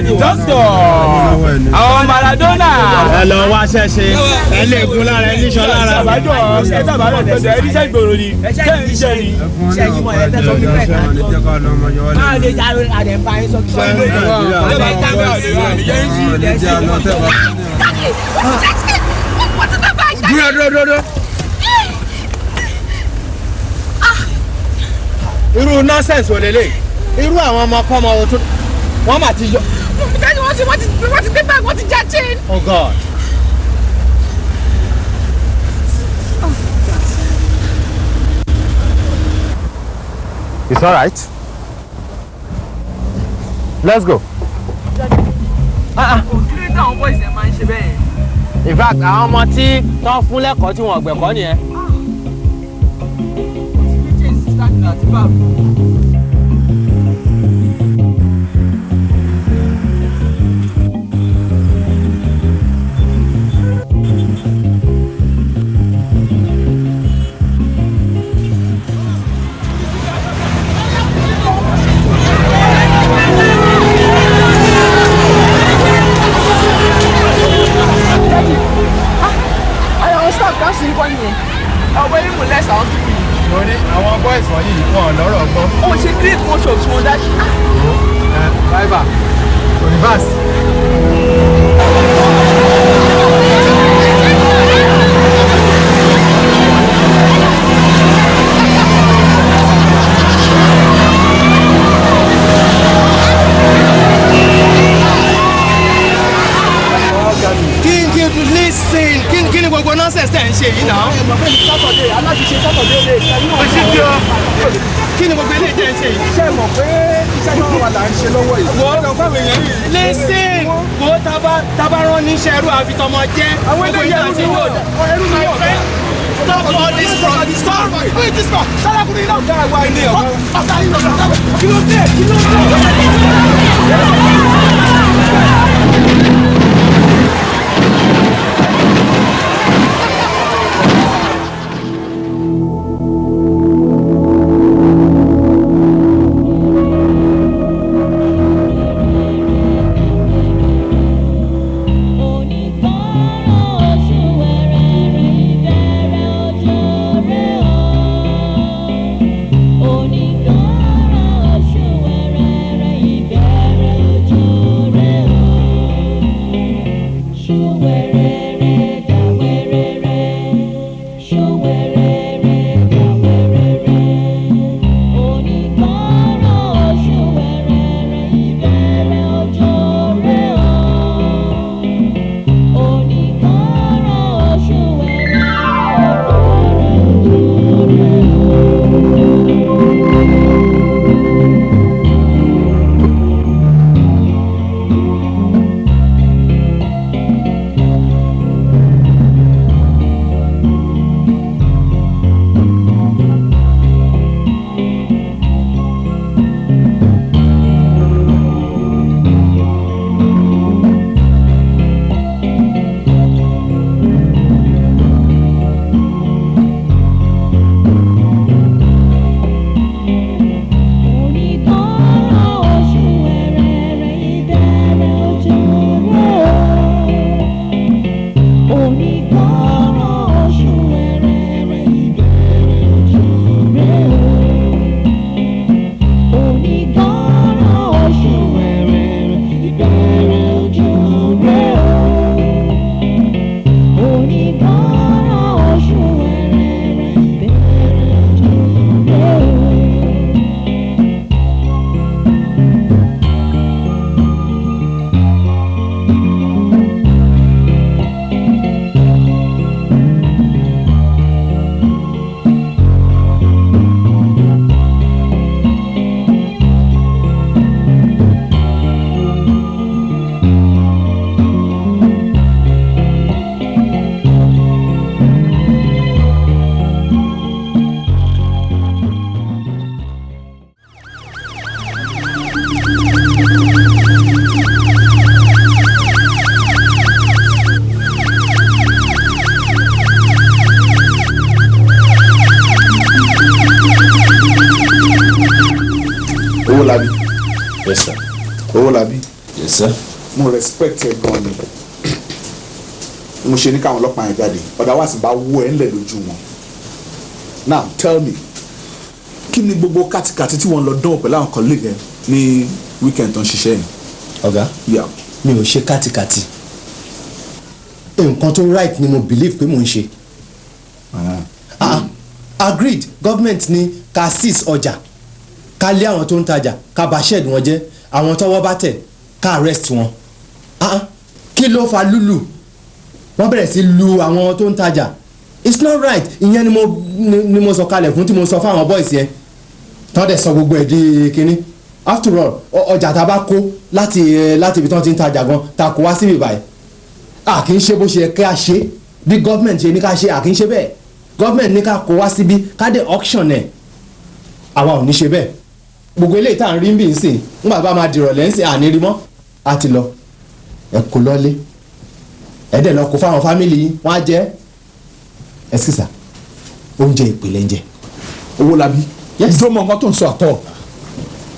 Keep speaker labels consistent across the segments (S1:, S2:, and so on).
S1: dókítà àwọn Maradona.
S2: ẹ lọ wá ṣẹṣe ẹ lè gun lára ẹ níṣọ lára.
S1: ṣàbájọ ẹ sábàárọ̀ tẹ̀sẹ̀ ẹ níṣẹ́ ìgboro ni ṣé iṣẹ́ ni.
S3: ṣé ẹ̀yin mọ̀ ẹ̀ tẹ́sán bí bẹ́ẹ̀ ká máa lè jáde àdẹ̀mbá yín sọ kí wọ́n lè lọ.
S2: dúró. irú nọ́ọ̀sẹ̀nsì ò lélẹ̀ irú àwọn ọmọ kọ́mọ tó wọ́n mà ti yọ.
S3: wọ́n ti gbé báàgì wọ́n ti já chain.
S2: Oh God. It's all right. Let's go.
S3: Kí ló àwọn boys ẹ̀ máa ń ṣe bẹ́ẹ̀?
S2: In fact, àwọn ọmọ tí tán fún lẹ́kọ̀ọ́ tí wọ́n gbẹ̀kọ́ nìyẹn.
S1: Àwọn boys wọ̀nyí wọn lọ́rọ̀ gbọ́.
S3: Ó ṣe create motion tí wọ́n dá sí.
S1: Driver, reverse.
S2: Kí ni gbogbo nonsense tẹ̀ ń ṣe yìí náà?
S3: Sátọ̀dé aláṣiṣe Sátọ̀dé lè ṣẹ́yìn náà.
S2: Òṣìṣẹ́ o. Kí ni gbogbo eléyìí tẹ̀ ń ṣe yìí?
S3: Ṣé mọ̀ pé iṣẹ́ náà wà là ń ṣe lọ́wọ́ yìí?
S2: Listen, wo tábà rán níṣẹ́ ẹrú àfitọ́mọ jẹ́.
S3: Àwọn eléyìí ẹrú ni yóò dá.
S2: Stop all this from the start.
S3: Who is this man? Sálákùnrin náà dá àwa ilé ọ̀gá. Ọ̀gá yìí lọ sọ̀rọ̀. Kí ló dé?
S4: Yes, sir.
S5: Owolabi.
S4: Yes, sir.
S5: mo respect ẹ gan ni mo ṣe ní káwọn ọlọ́pàá yẹn jáde ọ̀dà wá sí bá wọ ẹ̀ ńlẹ̀ lójú wọn. Now tell me kí ni gbogbo kàtìkàtì tí wọ́n lọ dánwò pẹ̀lú àwọn colleague ẹ̀ ní weekend tó ń ṣiṣẹ́ yìí.
S4: ọ̀gá
S5: Yeah.
S4: mi ò ṣe kátikàti nǹkan tó right ni mo believe pé mò ń ṣe. Agreed government ní ká seize ọjà ká lé àwọn tó ń tajà ká bà shed wọn jẹ́ àwọn tọ́wọ́ bá tẹ̀ ká arrest wọn. Kí ló fa lúlù wọ́n bẹ̀rẹ̀ sí lu àwọn tó ń tajà it's not right ìyẹn ni mo sọ kalẹ̀ fún tí mo sọ fáwọn boys yẹn tọ́ dẹ̀ sọ gbogbo ẹ̀ di kínní after all ọjà tá a bá kó láti ibi tí wọ́n ti ń tajà gan ta kó wá síbi báyìí a kì í ṣe bó ṣe yẹ ká ṣe bí government ṣe ní ká ṣe a kì í ṣe bẹ́ẹ̀ government ní ká kó wá síbi ká dé auction ẹ̀ àwa ò ní ṣe bẹ́ẹ̀ gbogbo eléyìí tá à ń rí bí n sìn nígbà bá máa dìrọ̀ lẹ́sìn àní rí mọ́ a ti lọ ẹ kó lọ́lé ẹ dẹ̀ lọ kó fáwọn fámìlì yìí wọ́n á jẹ́ ẹ sísà oúnjẹ ìpìlẹ̀ ń jẹ.
S5: Owólabí ìjọ mọ nǹkan tó ń sọ àtọ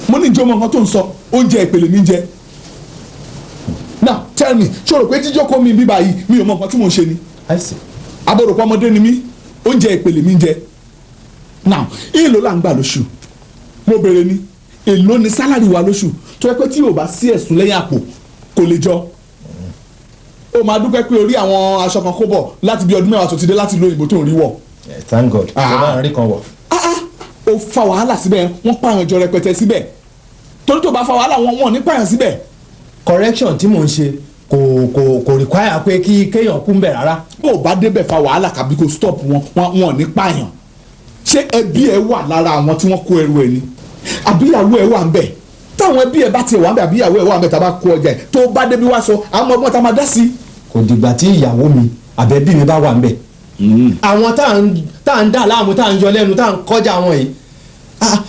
S5: mo ní ìjọ mọ nǹkan tó ń sọ oúnjẹ ìpele mi ń jẹ. Now tell me ṣé o rò pé jíjókòó mi bíbá yìí mi ò mọ nǹkan tí mò ń ṣe ni. abọ́dọ̀pọ̀ ọmọdé ni mí oúnjẹ ìpele mi ń jẹ. Now èèlò là ń gbà lóṣù mo béèrè ni èèlò ni sálárì wa lóṣù tó yẹ pé tí yóò bá sí ẹ̀sùn lẹ́yìn àpò kò lè jọ. ó máa dúpẹ́ pé orí àwọn aṣọ kan kó bọ̀ láti bí ọdún mẹ́wàá tó ti dé láti ìlú òyìnbó tó ń rí wọ̀.
S4: Thank God ọba àárín kan wọ̀.
S5: ó fa wàhálà síbẹ̀ wọ́n pààyàn jọ rẹpẹtẹ síbẹ̀ torí tó bá fa wàhálà wọn ní pààyàn síbẹ̀.
S4: correction tí mò ń ṣe kò require pé kí kéèyàn kú ń bẹ̀ rárá.
S5: bó o bá débẹ̀ fa wàhálà kàbí kò stop wọn ní pààyàn ṣé ẹbí ẹ wà lára àwọn tí wọ́n kó ẹrù ẹ ni àbíyàwó ẹ wà ń bẹ̀ táwọn ẹbí ẹ bá tiẹ̀ wà ń bẹ̀ àbíyàwó ẹ wà ń bẹ̀ tá a bá kó ọjà ẹ tó bá débi wá sọ àwọn ọmọ tá a máa dá sí.
S4: kò dìgbà tí ìyàwó mi àbẹ̀bí mi bá wà ń bẹ̀ àwọn tá à ń dà láàmú tá à ń yọ lẹ́nu tá à ń kọjá wọn yìí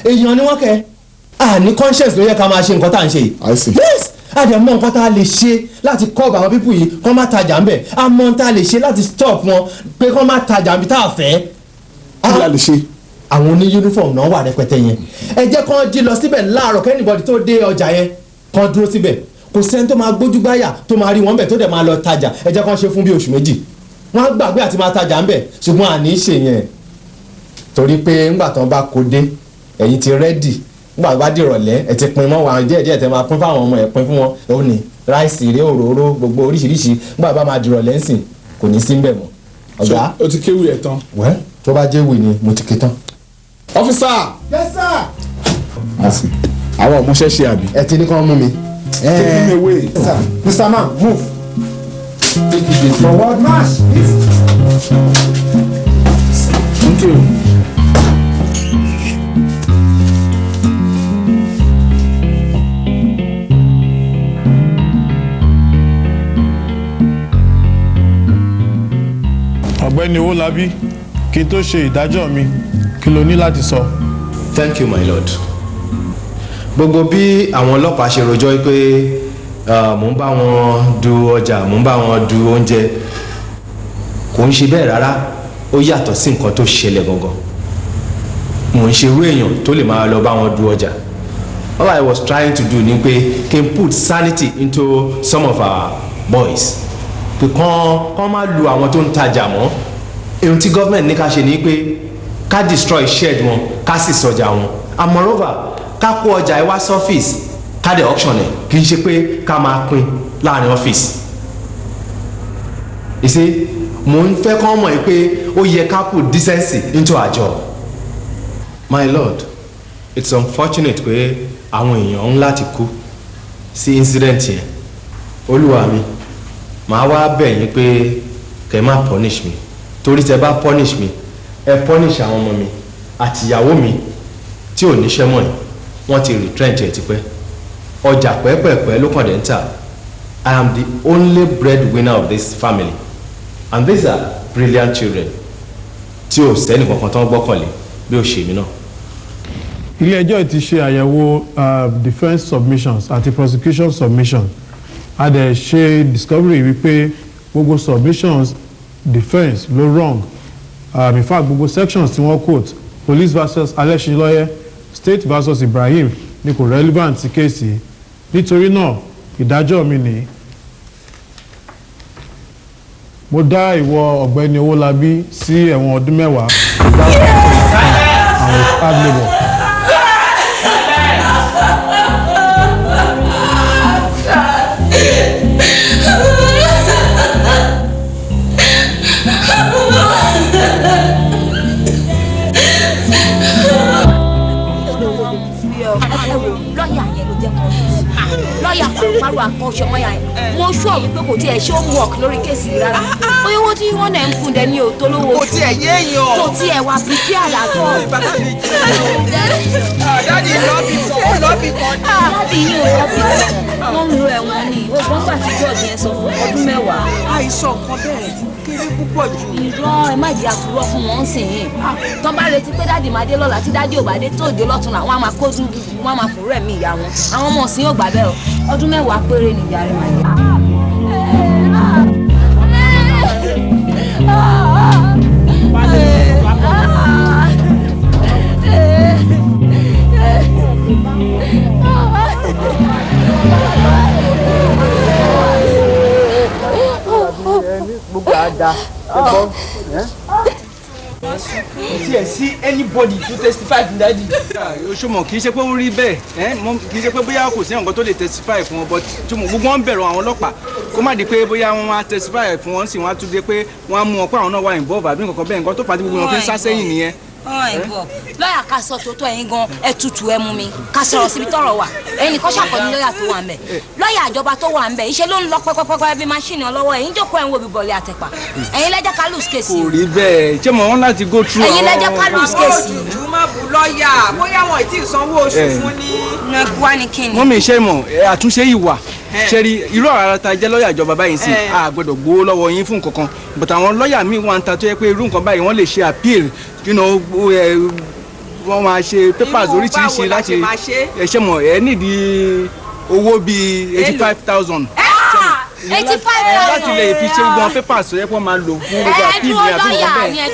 S4: èèyàn ni wọ́n kẹ́ ní conscience ló yẹ ká máa ṣe nǹkan tá à ń ṣe yìí. Yes àdèmọ́ nǹkan tá a lè ṣe láti cover àwọn pípù yìí kọ́ má tajà ń bẹ̀ àmọ́ tá a lè ṣe láti stop wọn pé kọ́ má tajà ń bí tá a fẹ́.
S5: kí la lè ṣe.
S4: àwọn oní uniform náà wà rẹpẹtẹ yẹn ẹ jẹ́ kán jí lọ síbẹ̀ láàárọ̀ kẹ́nìbọ̀dì tó dé ọjà yẹn kán dúró síbẹ̀ kò sẹ́ni tó máa gbójú gbáyà tó máa rí wọn bẹ̀ tó dẹ̀ máa lọ tajà ẹ jẹ́ kán ṣe fún bí oṣù méjì wọ́n á gbàgbé àti máa tajà ń bẹ̀ ṣùgbọ́n àní ṣe yẹn torí pé ńgbà tán bá kó dé ẹ̀yin ti rẹ́dì ńgbà bá dìrọ̀lẹ́ ẹ ti pin mọ́ wọn díẹ̀díẹ̀ tẹ máa pín fáwọn ọmọ ẹ̀ pín fún wọn ó ní ráìsì ìrè òróró gbogbo oríṣiríṣi ńgbà bá máa dìrọ̀lẹ́ ńsìn kò ní sí ń bẹ̀ mọ́. ọ̀gá
S5: o ti kéwì ẹ̀ tán.
S4: wẹ́ tó bá jẹ́ wì ni mo ti ké tán.
S5: Officer.
S4: Yes sir.
S5: àwọn ọmọọṣẹ́ ṣe àbí.
S4: ẹ ti ní kí wọ́n mú mi.
S5: take me away.
S4: Mr. Man move. Forward march.
S5: Thank you.
S6: ọ̀gbẹ́ni Owólabí kí n tó ṣe ìdájọ́ mi kí ló ní láti sọ.
S4: Thank you my lord. gbogbo bí àwọn ọlọ́pàá ṣe rojọ́ pé mò ń bá wọn du ọjà mò ń bá wọn du oúnjẹ kò ń ṣe bẹ́ẹ̀ rárá ó yàtọ̀ sí nǹkan tó ṣẹlẹ̀ gangan mò ń ṣe irú èèyàn tó lè máa lọ bá wọn du ọjà. All I was trying to do ni pé kí n put sanity into some of our boys pé kán má lu àwọn tó ń tajà mọ́ ohun tí government ní ká ṣe ni pé ká destroy shed wọn ká sì sọjà wọn and moreover ká kó ọjà ẹ wá sọ́fíìsì ká dẹ̀ auction ẹ̀ kì í ṣe pé ká máa pín láàrin ọ́fíìsì. you see mo ń fẹ́ kán mọ̀ pé ó yẹ ká put decency into our job. My lord it's unfortunate pé àwọn èèyàn ń láti kú sí incident yẹn olúwa mi màá wá bẹ̀ yín pé kẹ́ má punish mi torí tẹ́ bá punish mi ẹ punish àwọn ọmọ mi àti ìyàwó mi tí ò níṣẹ́ mọ́ yìí wọ́n ti retrench ẹ̀ tipẹ́ ọjà pẹ́pẹ́pẹ́ ló kàn dé ń tà. I am the only breadwinner of this family and these are brilliant children tí ò sẹ́ni kankan tán gbọ́kànlé bí ó ṣe mí náà.
S6: ilé ẹjọ́ ti ṣe àyẹ̀wò defence submissions àti prosecution submission a dẹ̀ ṣe discovery wípé gbogbo submissions defence ló wrong in fact gbogbo sections tí wọ́n quote police versus Alẹ́ṣinlọ́yẹ́ state versus Ibrahim ni kò relevant sí kéèsì nítorí náà ìdájọ́ mi nìyí. Mo dá ìwọ ọ̀gbẹ́ni Owólabí sí ẹ̀wọ̀n ọdún 10 without hard labour.
S7: lọ́ọ̀yà pàrọ̀ àkọ́ṣe ọmọ yà ẹ̀ mo ṣọ́ wípé kò tiẹ̀ ṣe homework lórí kéèsì rárá oye owó tí wọ́n náà ń fún dẹ ní òótọ́ lówó
S3: kò tiẹ̀ yé èèyàn
S7: kò tiẹ̀ wà pìtì àdàtọ̀.
S3: dáàdi lọ́ọ̀bì kan lọ́ọ̀bì kan ní.
S7: láti yín o lọ́ọ̀bì kan wọ́n ń lo ẹ̀wọ̀n ni ògbọ́n gbà tí jọ́ọ̀jì yẹn sọ fún ọdún 10.
S3: àìsàn kan bẹ́ẹ̀ kéré púpọ̀ jù.
S7: irọ́ ẹ má jẹ́ àkúrọ́ fún wọn sìn yín tán bá retí pé dáàdì máa dé lọ́la tí dáàdì ò bá dé tó dé lọ́tún làwọn á máa kó dúdú wọn á máa fòrò ẹ̀mí ìyá wọn àwọn ọmọ ọ̀sìn yóò gbà bẹ́ẹ̀ o ọdún 10 péré ni ìyá rẹ̀ máa yẹ.
S2: gbogbo àdá ẹ̀gbọ́n tí ẹ sí anybody to testify fún dáàdi.
S1: Ṣùgbọ́n kì í ṣe pé ó rí bẹ́ẹ̀ kì í ṣe pé bóyá kò sí nǹkan tó lè testify fún wọn but gbogbo wọn bẹ̀rù àwọn ọlọ́pàá kó má di pé bóyá wọn wá testify fún wọn sì wọn á tún dé pé wọn á mú wọn pé àwọn náà wà involve àbí nǹkan kan bẹ́ẹ̀ nǹkan tó fà á tí gbogbo wọn fi ń sá sẹ́yìn nìyẹn.
S7: lọ́ọ̀yà ká sọ tòótọ́ ẹ̀yin gan ẹ tutù ẹ mú mi ká sọ̀rọ̀ síbi tọ́rọ̀ wà ẹ̀yin nìkan ṣàkọni lọ́ọ̀yà tó wà ń bẹ̀ lọ́ọ̀yà àjọba tó wà ń bẹ̀ iṣẹ́ ló ń lọ pẹ́pẹ́pẹ́ bí máṣíìnì ọlọ́wọ́ ẹ̀yin jókòó ẹ̀ ń wo bí bọ̀lì àtẹ̀pà ẹ̀yin lẹ́jẹ̀ ká lose case.
S1: kò rí bẹ́ẹ̀ ṣé mo wọ́n láti go through
S7: ẹ̀yin lẹ́jẹ̀ ká lose case.
S3: ojú má bu lọ́ọ̀yà bóyá wọn ì tí ì sanwó oṣù fún ní.
S7: wá ní kíni.
S1: wọ́n mi ṣe mọ̀ àtúnṣe ìwà ṣẹ́rí irú àrà ta jẹ́ lọ́ọ̀yà ìjọba báyìí sí a gbọ́dọ̀ gbowó lọ́wọ́ yín fún nǹkan kan but àwọn lọ́ọ̀yà míì wà ń ta tó yẹ pé irú nǹkan báyìí wọ́n lè ṣe appeal wọ́n máa ṣe papers oríṣiríṣi láti ẹ̀ṣẹ̀ mọ̀ ẹ̀ nídìí owó bíi 85,000.
S7: 85,000.
S1: láti lè fi ṣe gbọ́n papers tó yẹ kó máa lò fún gbogbo appeal ní àbí nǹkan bẹ́ẹ̀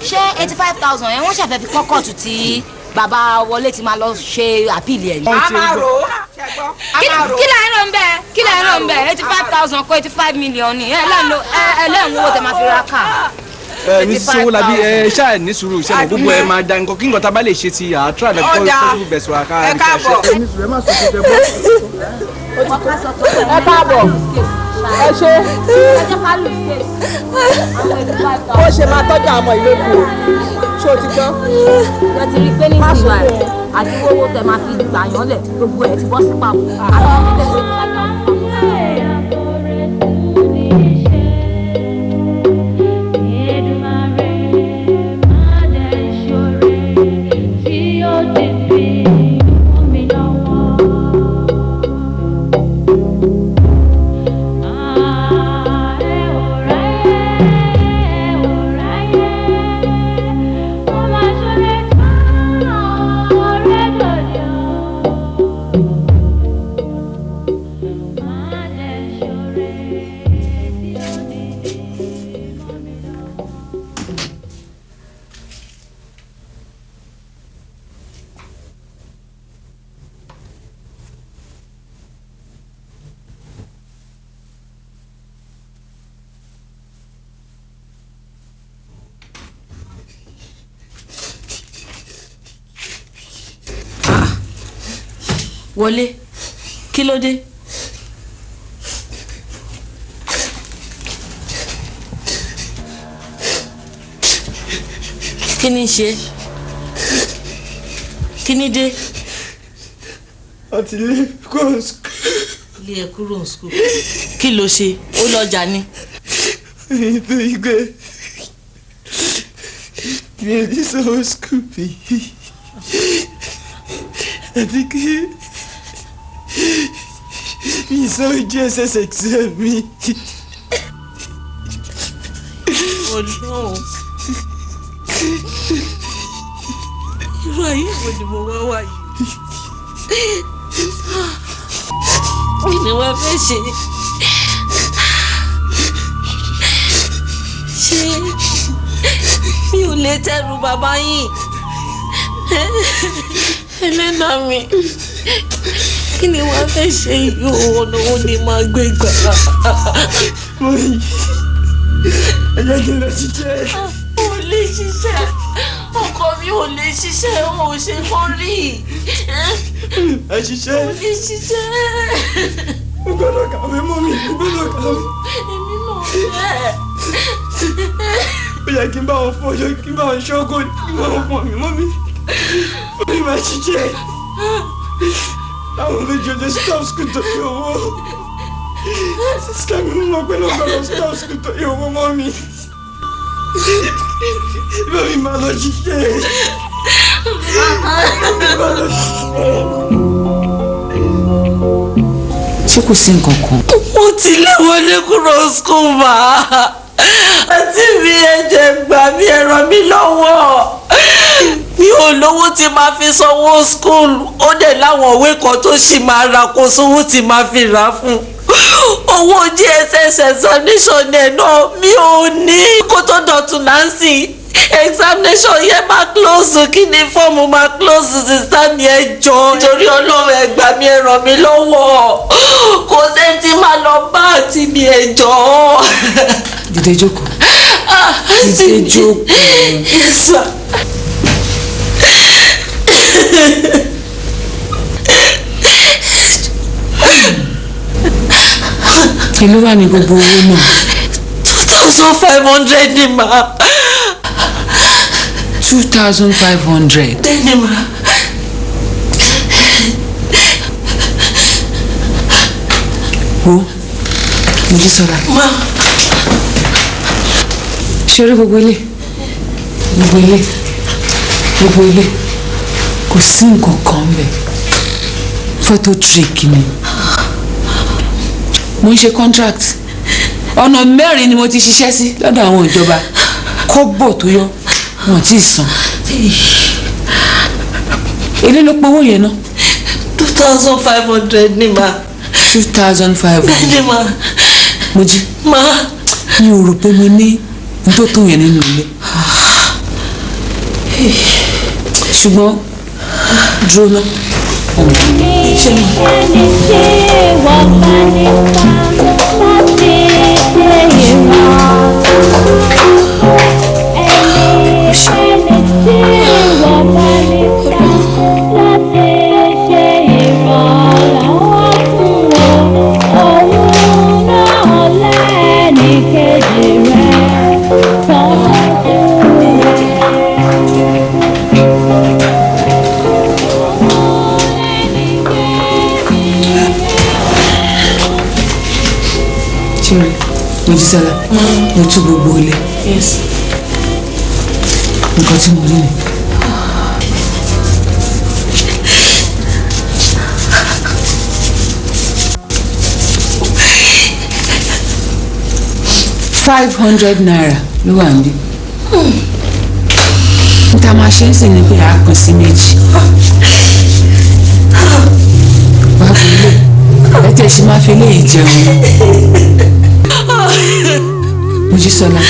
S7: ṣé 85,000 yẹn wọ́n ṣàfẹ́ fi kọ́ kóòtù tí bàbá wọlé ti máa lọ ṣe àpìlì ẹ̀ ní.
S3: a máa rò ó
S7: kí lẹ́yìn ló ń bẹ̀ kí lẹ́yìn ló ń bẹ̀ 85,000 kó 85 million ni ẹlẹ́yìn owó tẹ máa fi ra ká.
S1: ní sọ́wọ́ labi ṣáà ní sùúrù ṣe gbogbo ẹ máa da nǹkan kí nǹkan tá a bá lè ṣe ti àtúrà lẹ kọ́ tó bẹ̀ sọ̀rọ̀ ká
S3: ẹ káàbọ̀
S8: ẹ ṣe bó ṣe máa tọ́jú àwọn ìlú kù ṣé o ti gbọ́.
S7: ẹ ti rí i pé ní ìgbà rẹ àti owó tẹ máa fi gbàyàn lẹ gbogbo ẹ ti bọ́ sí pàbó.
S9: Wọlé kí ló dé. kí ni ṣe kí ni dé.
S2: àti ilé kúrò skul.
S9: ilé ẹ kúrò skul kí ló ṣe ó lọ́jà ni.
S2: nítorí pé mi ò ní sanwó skul bí àti kí mi sanwó JSS exam mi.
S9: Ọlọ́run irú ayé wo ni mo wá wá yìí kí ni wọ́n fẹ́ ṣe ṣé mi ò lè tẹrù bàbá yìí ẹlẹ́nà mi kí ni wọ́n fẹ́ ṣe yìí ọ̀nà òun ni máa gbé gbà.
S2: mo ní ẹ jẹ́ kí n lọ ṣiṣẹ́.
S9: ò lè ṣiṣẹ́ ọkọ mi ò lè ṣiṣẹ́ ò ṣe kán rí.
S2: ẹ ṣiṣẹ́.
S9: ò lè ṣiṣẹ́.
S2: mo gbọ́dọ̀ kàwé mọ́ mi mo gbọ́dọ̀ kàwé.
S9: èmi náà
S2: ó yẹ kí n bá wọn fọjọ́ kí n bá wọn ṣọ́kọ́ kí n bá wọn pọ̀ mí mọ́ mi. ó ní máa ṣiṣẹ́. àwọn méjì ọjọ́ stop school tó yẹ owó. sísá mi mọ̀ pé lọ́gbọ́dọ̀ stop school tó yẹ owó mọ́ mi. bá mi máa lọ ṣiṣẹ́.
S10: ṣé kò sí nǹkan kan.
S9: mo ti lé wọlé kúrò school mà àti mi ẹ̀jẹ̀ gbà mí ẹ ràn mí lọ́wọ́ mi ò lówó tí máa fi sanwó school ó dẹ̀ láwọn òwe kan tó ṣì máa ra kó sówó tí máa fi rà fún owó GSS examination ẹ̀ náà mi ò ní kó tó dọ̀tún láǹsì examination yẹn máa close kí ni fọ́ọ̀mù máa close sísá mi ẹ jọ̀ọ́ torí Ọlọ́run ẹ gbà mí ẹ ràn mí lọ́wọ́ kò sẹ́ni tí máa lọ bá àti mi ẹ jọ̀ọ́.
S10: dìde jókòó dìde jókòó.
S9: Yes, sir.
S10: èló wà ní gbogbo owó náà.
S9: 2,500 ni mà.
S10: 2,500.
S9: Bẹ́ẹ̀ni mà.
S10: wo Mojísọ́lá.
S9: Ma.
S10: ṣé orí gbogbo ilé kò sí nǹkan kan bẹ́ẹ̀ photo trick ni mo ń ṣe contract ọ̀nà 4 ni mo ti ṣiṣẹ́ sí lọ́dọ̀ àwọn ìjọba kọ́bọ̀ tó yọ wọn tí ì san èlé ló pọ̀ owó yẹn náà.
S9: 2,500 ni mà.
S10: 2,500.
S9: Bẹ́ẹ̀ni mà.
S10: Mojí.
S9: Ma.
S10: mi ò rò pé mo ní tó tó yẹn nínú ilé ṣùgbọ́n dúró náà.
S9: ṣé mi.
S10: Mojísọ́lá mo tú gbogbo ilé.
S9: Yes.
S10: nǹkan tí mo rí ni. ₦500 ló wà níbí. níta máa ṣe ń sìn ní pé a pín sí méjì. wàá fi ilé ẹ tẹ̀ sí máa fi eléyìí jẹun. Mojísọ́lá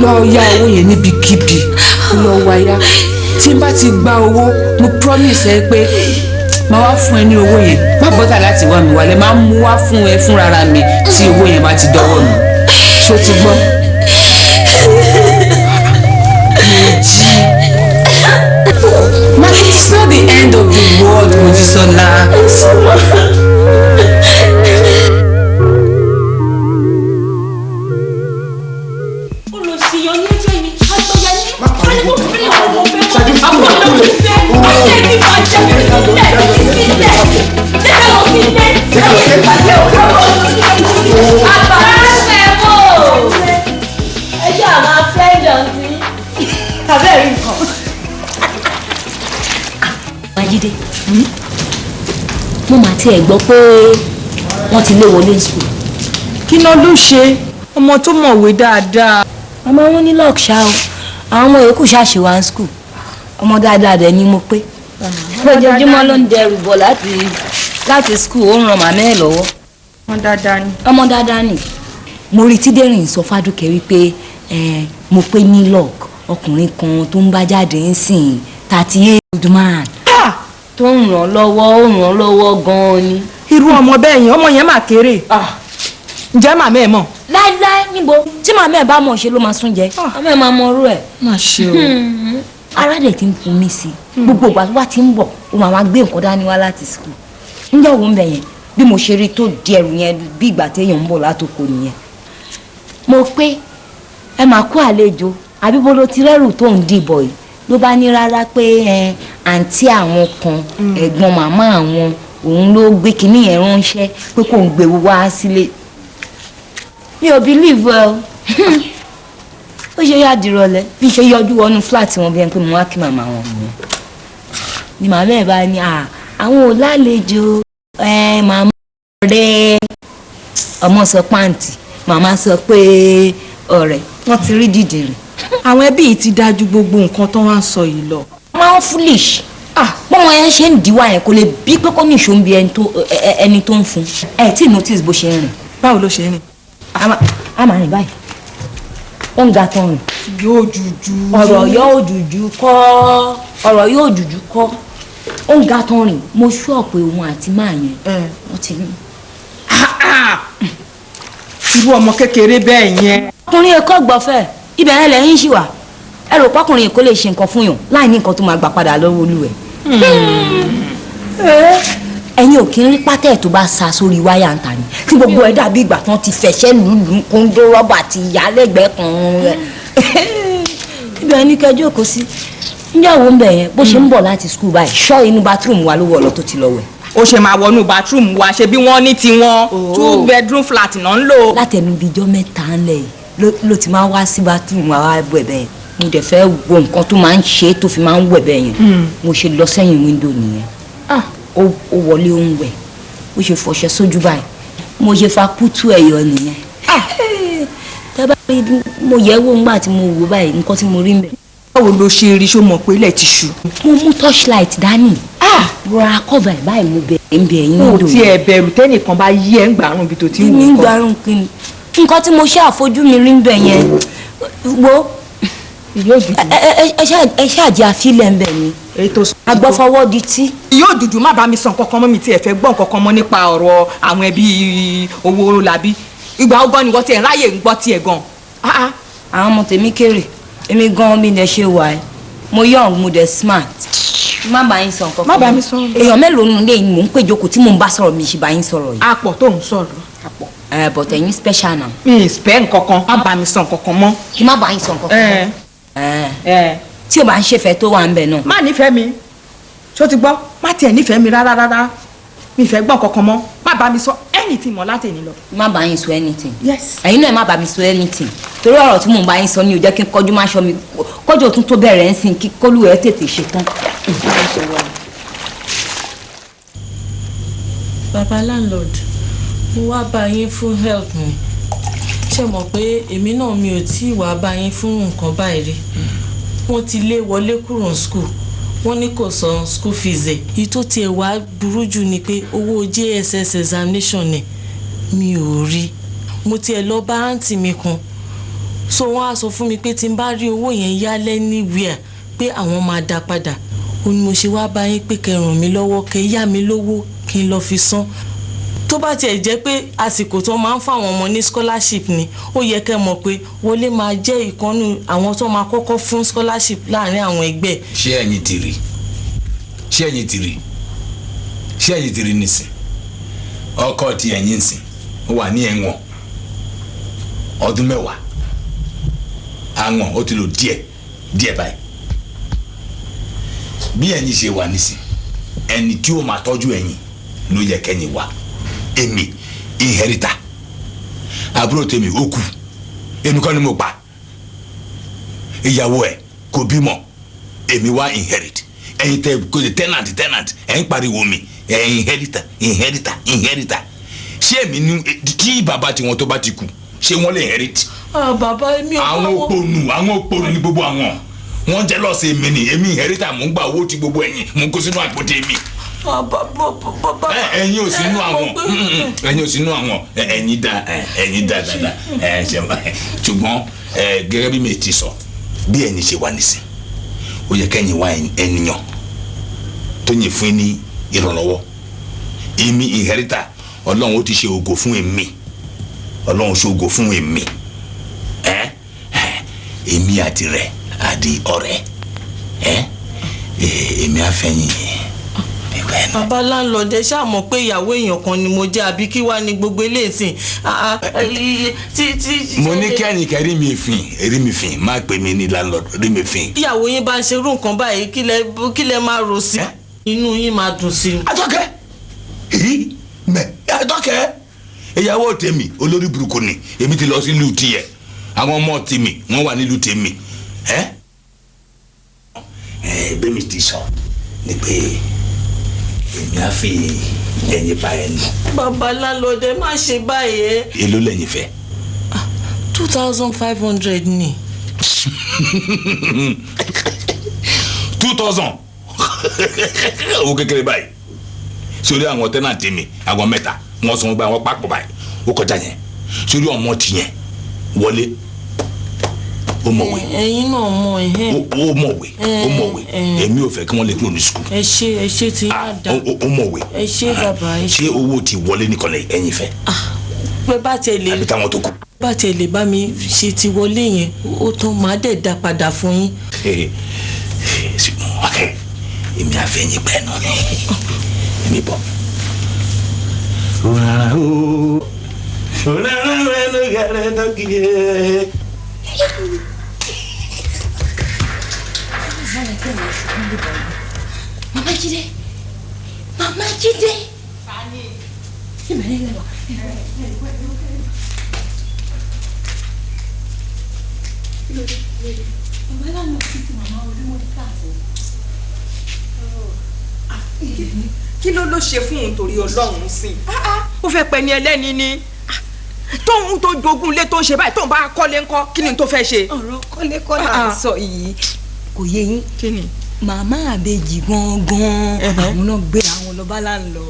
S10: lọ yá owó yẹn níbikíbi lọ wáyá tí n bá ti gba owó mo promise ẹ pé máa wá fún ẹ ní owó yẹn má bọ́dà láti wá mi wálé máa mú wá fún ẹ fúnra mi tí owó yẹn bá ti dọ́wọ́ mi ṣó ti gbọ́. Mojí it's not the end of the world Mojísọ́lá.
S7: Májídé mo máa tiẹ̀ gbọ́ pé wọ́n ti lé wọlé school.
S8: kí ló ló ṣe ọmọ tó mọ̀wé dáadáa.
S7: ọmọ wọn ní lọ́ọ̀kì ṣá o àwọn ọmọ yòókù ṣàṣì wá school ọmọ dáadáa dẹ̀ ni mo pé lójoojúmọ́ ló ń dẹrù bọ̀ láti school ó ń ran màmá ẹ̀ lọ́wọ́.
S8: ọmọ dáadáa ni.
S7: ọmọ dáadáa ni mo rí tídẹ́rìn sọ fádùkẹ́ wípé mo pé ní lọ́ọ̀kì ọkùnrin kan tó ń bá jáde ń sìn 38 old man. tó ń ràn lọ́wọ́ gan-an ni.
S8: irú ọmọ bẹ́ẹ̀ yẹn ọmọ yẹn mà kéré ǹjẹ́ màmá ẹ̀ mọ̀.
S7: láíláí níbo tí màmá ẹ̀ bá mọ̀ ṣe ló máa sún jẹ màmá ẹ̀ máa mọ orú ẹ̀.
S8: má ṣe o.
S7: ara dẹ̀ ti ń fún mi sí gbogbo ìgbà tó bá ti ń bọ̀ ó máa gbé nǹkan dání wá láti skul ǹjẹ́ òun bẹ̀ yẹn bí mo ṣe rí tó di ẹrù yẹn bí ìgbà téèyàn ń bọ̀ látòkò nìyẹn. mo pé ẹ máa kó àlejò àbí bó ló ti rẹ́rù tó ń dìbò yìí ló bá ní rárá pé àǹtí àwọn kan ẹ̀gbọ́n màmá àwọn òun ló gbé kinní yẹn ránṣẹ́ pé kò ń gbé wá sílé. mi ò believe well ó ṣe yá dìrọ̀lẹ́ bí ṣe yọjú wọnú fúláàtì wọn bí ẹni pé mo wá kí màmá wọn mú ni màmá ẹ̀ bá ní àwọn ò lálejò màmá rẹ̀ ọmọ sọ pàǹtì màmá sọ pé ọ̀rẹ́ wọ́n ti rí dìde rẹ̀.
S8: àwọn ẹbí yìí ti dájú gbogbo nǹkan tó wá ń sọ yìí lọ.
S7: máa ń foolish bọ́mọ yẹn ṣe ń díwá yẹn kò lè bí pé kó ní ìṣó ń bi ẹni tó ń fún tí notice bó ṣe ń rìn.
S8: báwo ló ṣe ń rìn.
S7: a máa rìn báyìí ó ń ga tán rìn.
S8: yóò jùjú.
S7: ọ̀rọ̀ yóò jùjú kọ́ ó ń ga tán rìn mo ṣọ́ pé òun àti máa yẹn wọ́n ti rìn.
S8: irú ọmọ kékeré bẹ́ẹ̀ yẹn.
S7: ọkùnrin ẹ̀kọ́ gbọ́fẹ́ ibẹ̀ yẹn lẹ́yìn ṣì wà ẹ rò pọ́kùnrin kò lè ṣe nǹkan fún yàn láì ní nǹkan tó máa gbà padà lọ́wọ́ olúwẹ̀. ẹ̀yin ò kí ń rí pátẹ́ tó bá sa sórí wáyà ń ta ni tí gbogbo ẹ̀ dàbí ìgbà tán ti fẹ̀ṣẹ́ lùlù kóńdó rọ́bà ti yà lẹ́gbẹ̀ẹ́ kan rẹ̀. ibẹ̀ ni kẹjọ́ kò sí níyàwó ń bẹ̀ yẹn bó ṣe ń bọ̀ láti skul báyìí ṣọ́ inú bathroom wa ló wọ̀ lọ tó ti lọ wẹ̀.
S8: ó ṣe máa wọnú bathroom wa ṣe bí wọ́n ní tiwọn 2 bedroom flat náà ń lò.
S7: látẹnu bíi ijọ́ mẹ́ta ńlẹ̀ yìí ló ti máa wá sí bathroom wa wá wẹ̀ bẹ́ẹ̀ mo dẹ̀ fẹ́ wo nǹkan tó máa ń ṣe tó fi máa ń wẹ̀ bẹ́ẹ̀ yẹn mo ṣe lọ sẹ́yìn wíńdò nìyẹn ó wọlé ó ń wẹ̀ ó ṣe fọṣẹ sójú báyìí mo ṣe fa kútú ẹ̀yọ nìyẹn tẹ́bá rí mo yẹ̀ wò ńgbà tí mo wò báyìí nǹkan tí mo rí mbẹ̀.
S8: báwo ló ṣe rí ṣó mọ̀ pé ilẹ̀ ti ṣú.
S7: mo mú torchlight dání rọra kọ́bà ẹ̀ báyìí mo bẹ̀rẹ̀ ń bẹ̀ ẹ̀yìn
S8: mo
S7: wíńdò.
S8: ti ẹ̀ bẹ̀rù tẹ́nìkan bá yí ẹ̀ ń gbàrún ibi tó ti ń wò.
S7: mi ń gbàrún kí ni nǹkan tí mo ṣe àfojú mi rí mbẹ̀ yẹn wo ẹ ṣáàjì àfilẹ̀ ń bẹ̀ ni agbọ́fọwọ́ di tí.
S8: yóò dùdú má bá mi sàn kankan mọ́ mi tí ẹ fẹ́ gbọ́ kankan mọ́ nípa ọ̀rọ̀ àwọn ẹbí owó làbí ìgbà ọgbọ́n ni wọ́n ti ẹ̀ ráyè ń gbọ́ tiẹ̀ gan.
S7: àwọn ọmọ tèmi kéré èmi gan mi lè ṣe wà ẹ́ mo young mo dẹ̀ smart má bá yín sàn kankan.
S8: má bá mi sọ.
S7: èèyàn mélòó nù lè mò ń pè jókòó tí mò ń bá sọ̀rọ̀ mi ṣe bá yín sọ̀rọ̀ yìí.
S8: àpọ̀ tó ń sọ̀rọ̀ àpọ̀.
S7: but ẹ̀yin special náà.
S8: mi ì spẹ́ nkankan má bá mi sàn kankan mọ́.
S7: kí má bá yín sàn kankan mọ́. tí o bá ń ṣèfẹ́ tó wà ń bẹ̀ náà.
S8: má nífẹ̀ẹ́ mi ṣó ti gbọ́ má tiẹ̀ nífẹ̀ẹ́ mi rárá mi fẹ́ gbọ́n kankan mọ́ má bá mi sọ anything mọ́ láti èní lọ.
S7: má bá yín sọ anything.
S8: yes.
S7: ẹ̀yin náà má bá mi sọ anything torí ọ̀rọ̀ tí mò ń bá yín sọ ni ò jẹ́ kí n kọjú má ṣọ́ mi kọjú òtún tó bẹ̀rẹ̀ ń sìn kí kólú ẹ̀ tètè ṣe tán.
S9: baba landlord mo wá bá yín fún help mi ṣe mọ̀ pé èmi náà mi ò tí ì wá bá yín fún nǹkan báyìí rí wọ́n ti lé wọlé kúrò ní school wọ́n ní kò san school fees ẹ̀ èyí tó tiẹ̀ wá burú jù ni pé owó JSS examination ni mi ò rí mo tiẹ̀ lọ bá àǹtí mi kan so wọ́n á sọ fún mi pé tí n bá rí owó yẹn yá anywhere pé àwọn máa dá padà ó ní mo ṣe wá bá yín pé kẹ́ ràn mí lọ́wọ́ kẹ́ yá mi lówó kí n lọ fi san tó bá tiẹ̀ jẹ́ pé àsìkò tó máa ń fáwọn ọmọ ní scholarship ni ó yẹ kẹ́ mọ̀ pé wọlé máa jẹ́ ìkànnù àwọn tó máa kọ́kọ́ fún scholarship láàrin àwọn ẹgbẹ́.
S11: ṣé ẹ̀yin ti rí nísìn ọkọ tí ẹ̀yin sìn ó wà ní ẹ̀wọ̀n ọdún 10 àwọn ó ti lò díẹ̀ báyìí bí ẹ̀yin ṣe wà nísìn ẹni tí ó máa tọ́jú ẹ̀yin ló yẹ kẹ́yìn wá èmi inherita àbúrò tèmi ó kú èmi kọ́ ni mo pa ìyàwó ẹ̀ kò bímọ èmi wá inherit ẹ̀yin tẹ kò lè tenant ẹ̀ ń pariwo mi ẹ̀ inherita ṣé èmi ní tí bàbá tiwọn tó bá ti kú ṣé wọ́n lè inherit.
S9: bàbá mi ò
S11: àwọn òpònú ní gbogbo àwọn wọ́n jẹ́ lọ́ọ̀sì èmi ni èmi inherita mò ń gba owó tí gbogbo ẹ̀yin mò ń kó sínú àpótí mi. ẹ̀yin ò sínú àwọn ẹ̀yin dáadáa ṣùgbọ́n gẹ́gẹ́ bí mi ti sọ bí ẹ̀yin ṣe wà nísìn ó yẹ kẹ́yin wá ènìyàn tó yìn fún ní ìrànlọ́wọ́ èmi inheritor ọlọ́run ó ti ṣe ògo fún èmi ọlọ́run ṣe ògo fún èmi èmi àti rẹ̀ àdì ọ̀rẹ́ èmi àfẹ́yìn
S9: bàbá láńlọ́ọ̀dẹ ṣáà mọ̀ pé ìyàwó èèyàn kan ni mo jẹ́ àbí kí wàá ní gbogbo eléyìí
S11: mo ní kí ẹnìkan rí mi fìn má pè mí ní láńlọ́ọ̀dù rí mi fìn.
S9: ìyàwó yín bá ń ṣerú nǹkan báyìí kí lẹ máa rò sí inú yín máa dùn sí.
S11: Àtọ́kẹ́ Àtọ́kẹ́ ìyàwó tèmi olórí burúkú ni èmi ti lọ sí ìlú tiẹ̀ àwọn ọmọ tèmi wọ́n wà nílùú tèmi bẹ́ẹ̀ mi ti sọ ni pé èmi á fi ẹyin pa ẹnu.
S9: bàbá láńlọ́ọ̀dẹ má ṣe báyìí.
S11: èló lẹ́yìn fẹ́.
S9: 2,500 ni.
S11: 2,000 owó kékeré báyìí sórí àwọn tẹ́nàntì mi àwọn mẹ́ta wọ́n sọ wọn báyìí wọ́n papọ̀ báyìí ó kọjá yẹn sórí ọmọ tìyẹn wọlé ó mọ̀wé.
S9: ẹ̀yin náà mọ̀
S11: ó mọ̀wé èmi ò fẹ́ kí wọ́n lè kúrò ní sukùl.
S9: ẹ ṣe ti yá da.
S11: ó mọ̀wé.
S9: ẹ ṣe bàbá ẹ ṣe.
S11: ṣé owó ti wọlé nìkan lẹ ẹ̀yin fẹ́.
S9: pé bá tiẹ̀ lè.
S11: àbí táwọn tó kù.
S9: bá tiẹ̀ lè bá mi ṣe ti wọlé yẹn ó tán máa dẹ̀ dá padà fún yín.
S11: èmi àfẹ́yìn pẹ́ náà mi bọ̀.
S7: Mama Jídé. Mama Jídé.
S8: Kí ló ṣe fún un torí Ọlọ́run sí i ó fẹ́ pẹ́ ní ẹlẹ́ni ni tóun tó jogún ilé tó ń ṣe báyìí tóun bá kọ́lé ńkọ́ kí ni tó fẹ́ ṣe.
S7: ọ̀rọ̀ kọ́lé à ń sọ yìí kò yé yín kí ni màmá àbèjì gangan àwọn náà gbé àwọn lọ́ba láńlọ.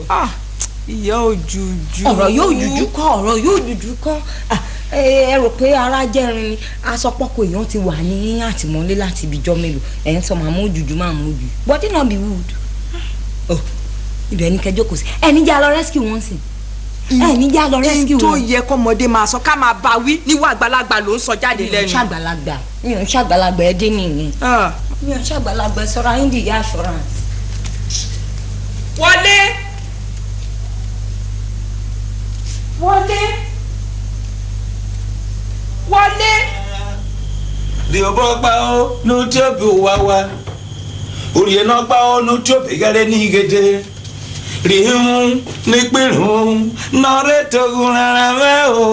S8: ìyá òjújú.
S7: ọ̀rọ̀ yóò jújú kọ́ ẹ rò pé ara jẹ́rin ni asọpọ̀kọ èèyàn ti wà ní àtìmọ́lé láti ibìjọ́ mélòó ẹ̀ ń sọ màmá òjújú body not be wood. ibẹ̀ ní kẹjọ kò sí ẹni já lọ rescue wọn sí ẹni já lọ rescue wọn.
S8: tó yẹ kọ́mọdé máa sọ ká máa bá wí níwọ̀ àgbàlagbà ló ń sọ jáde lẹ́nu.
S7: mi ò ń ṣàgbàlagbà ẹ dé nìyẹn mi ò ń ṣàgbàlagbà ẹ sọra ẹ ń dìyà assurance.
S8: wọlé
S11: rí o bọ́ pa ọ́ ní tí ó bí wá wá orí ẹ̀ náà pa ọ́ ní tí ó bí gẹ́rẹ́ ní gẹ́gẹ́ rí ń ní pírùn náà rẹ̀ tó gùn rárá mẹ́ o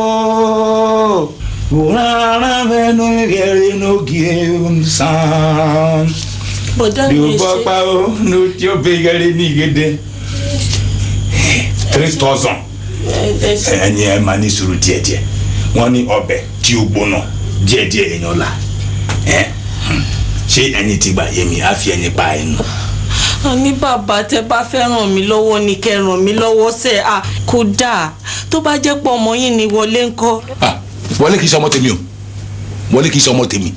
S11: gùn rárá mẹ́ ní gẹ́rẹ́ ní gẹ́ ń sàn rí o bọ́ pa ọ́ ní tí ó bí gẹ́rẹ́ ní gẹ́gẹ́ 3,000 ẹ̀yin ẹ̀ máa ní sùúrù díẹ̀díẹ̀ wọ́n ní ọbẹ̀ tí ó gbóná díẹ̀díẹ̀ èèyàn la ṣé ẹni tí gbà yé mi á fi ẹni pa ẹnu.
S9: ní bàbá tẹ bá fẹ́ ràn mí lọ́wọ́ ni kẹ́ ràn mí lọ́wọ́ sẹ́ kódà tó bá jẹ́ pọ̀ ọmọ yín ni Wọlé ńkọ́.
S11: Wọlé kìí ṣe ọmọ tèmi o Wọlé kìí ṣe ọmọ tèmi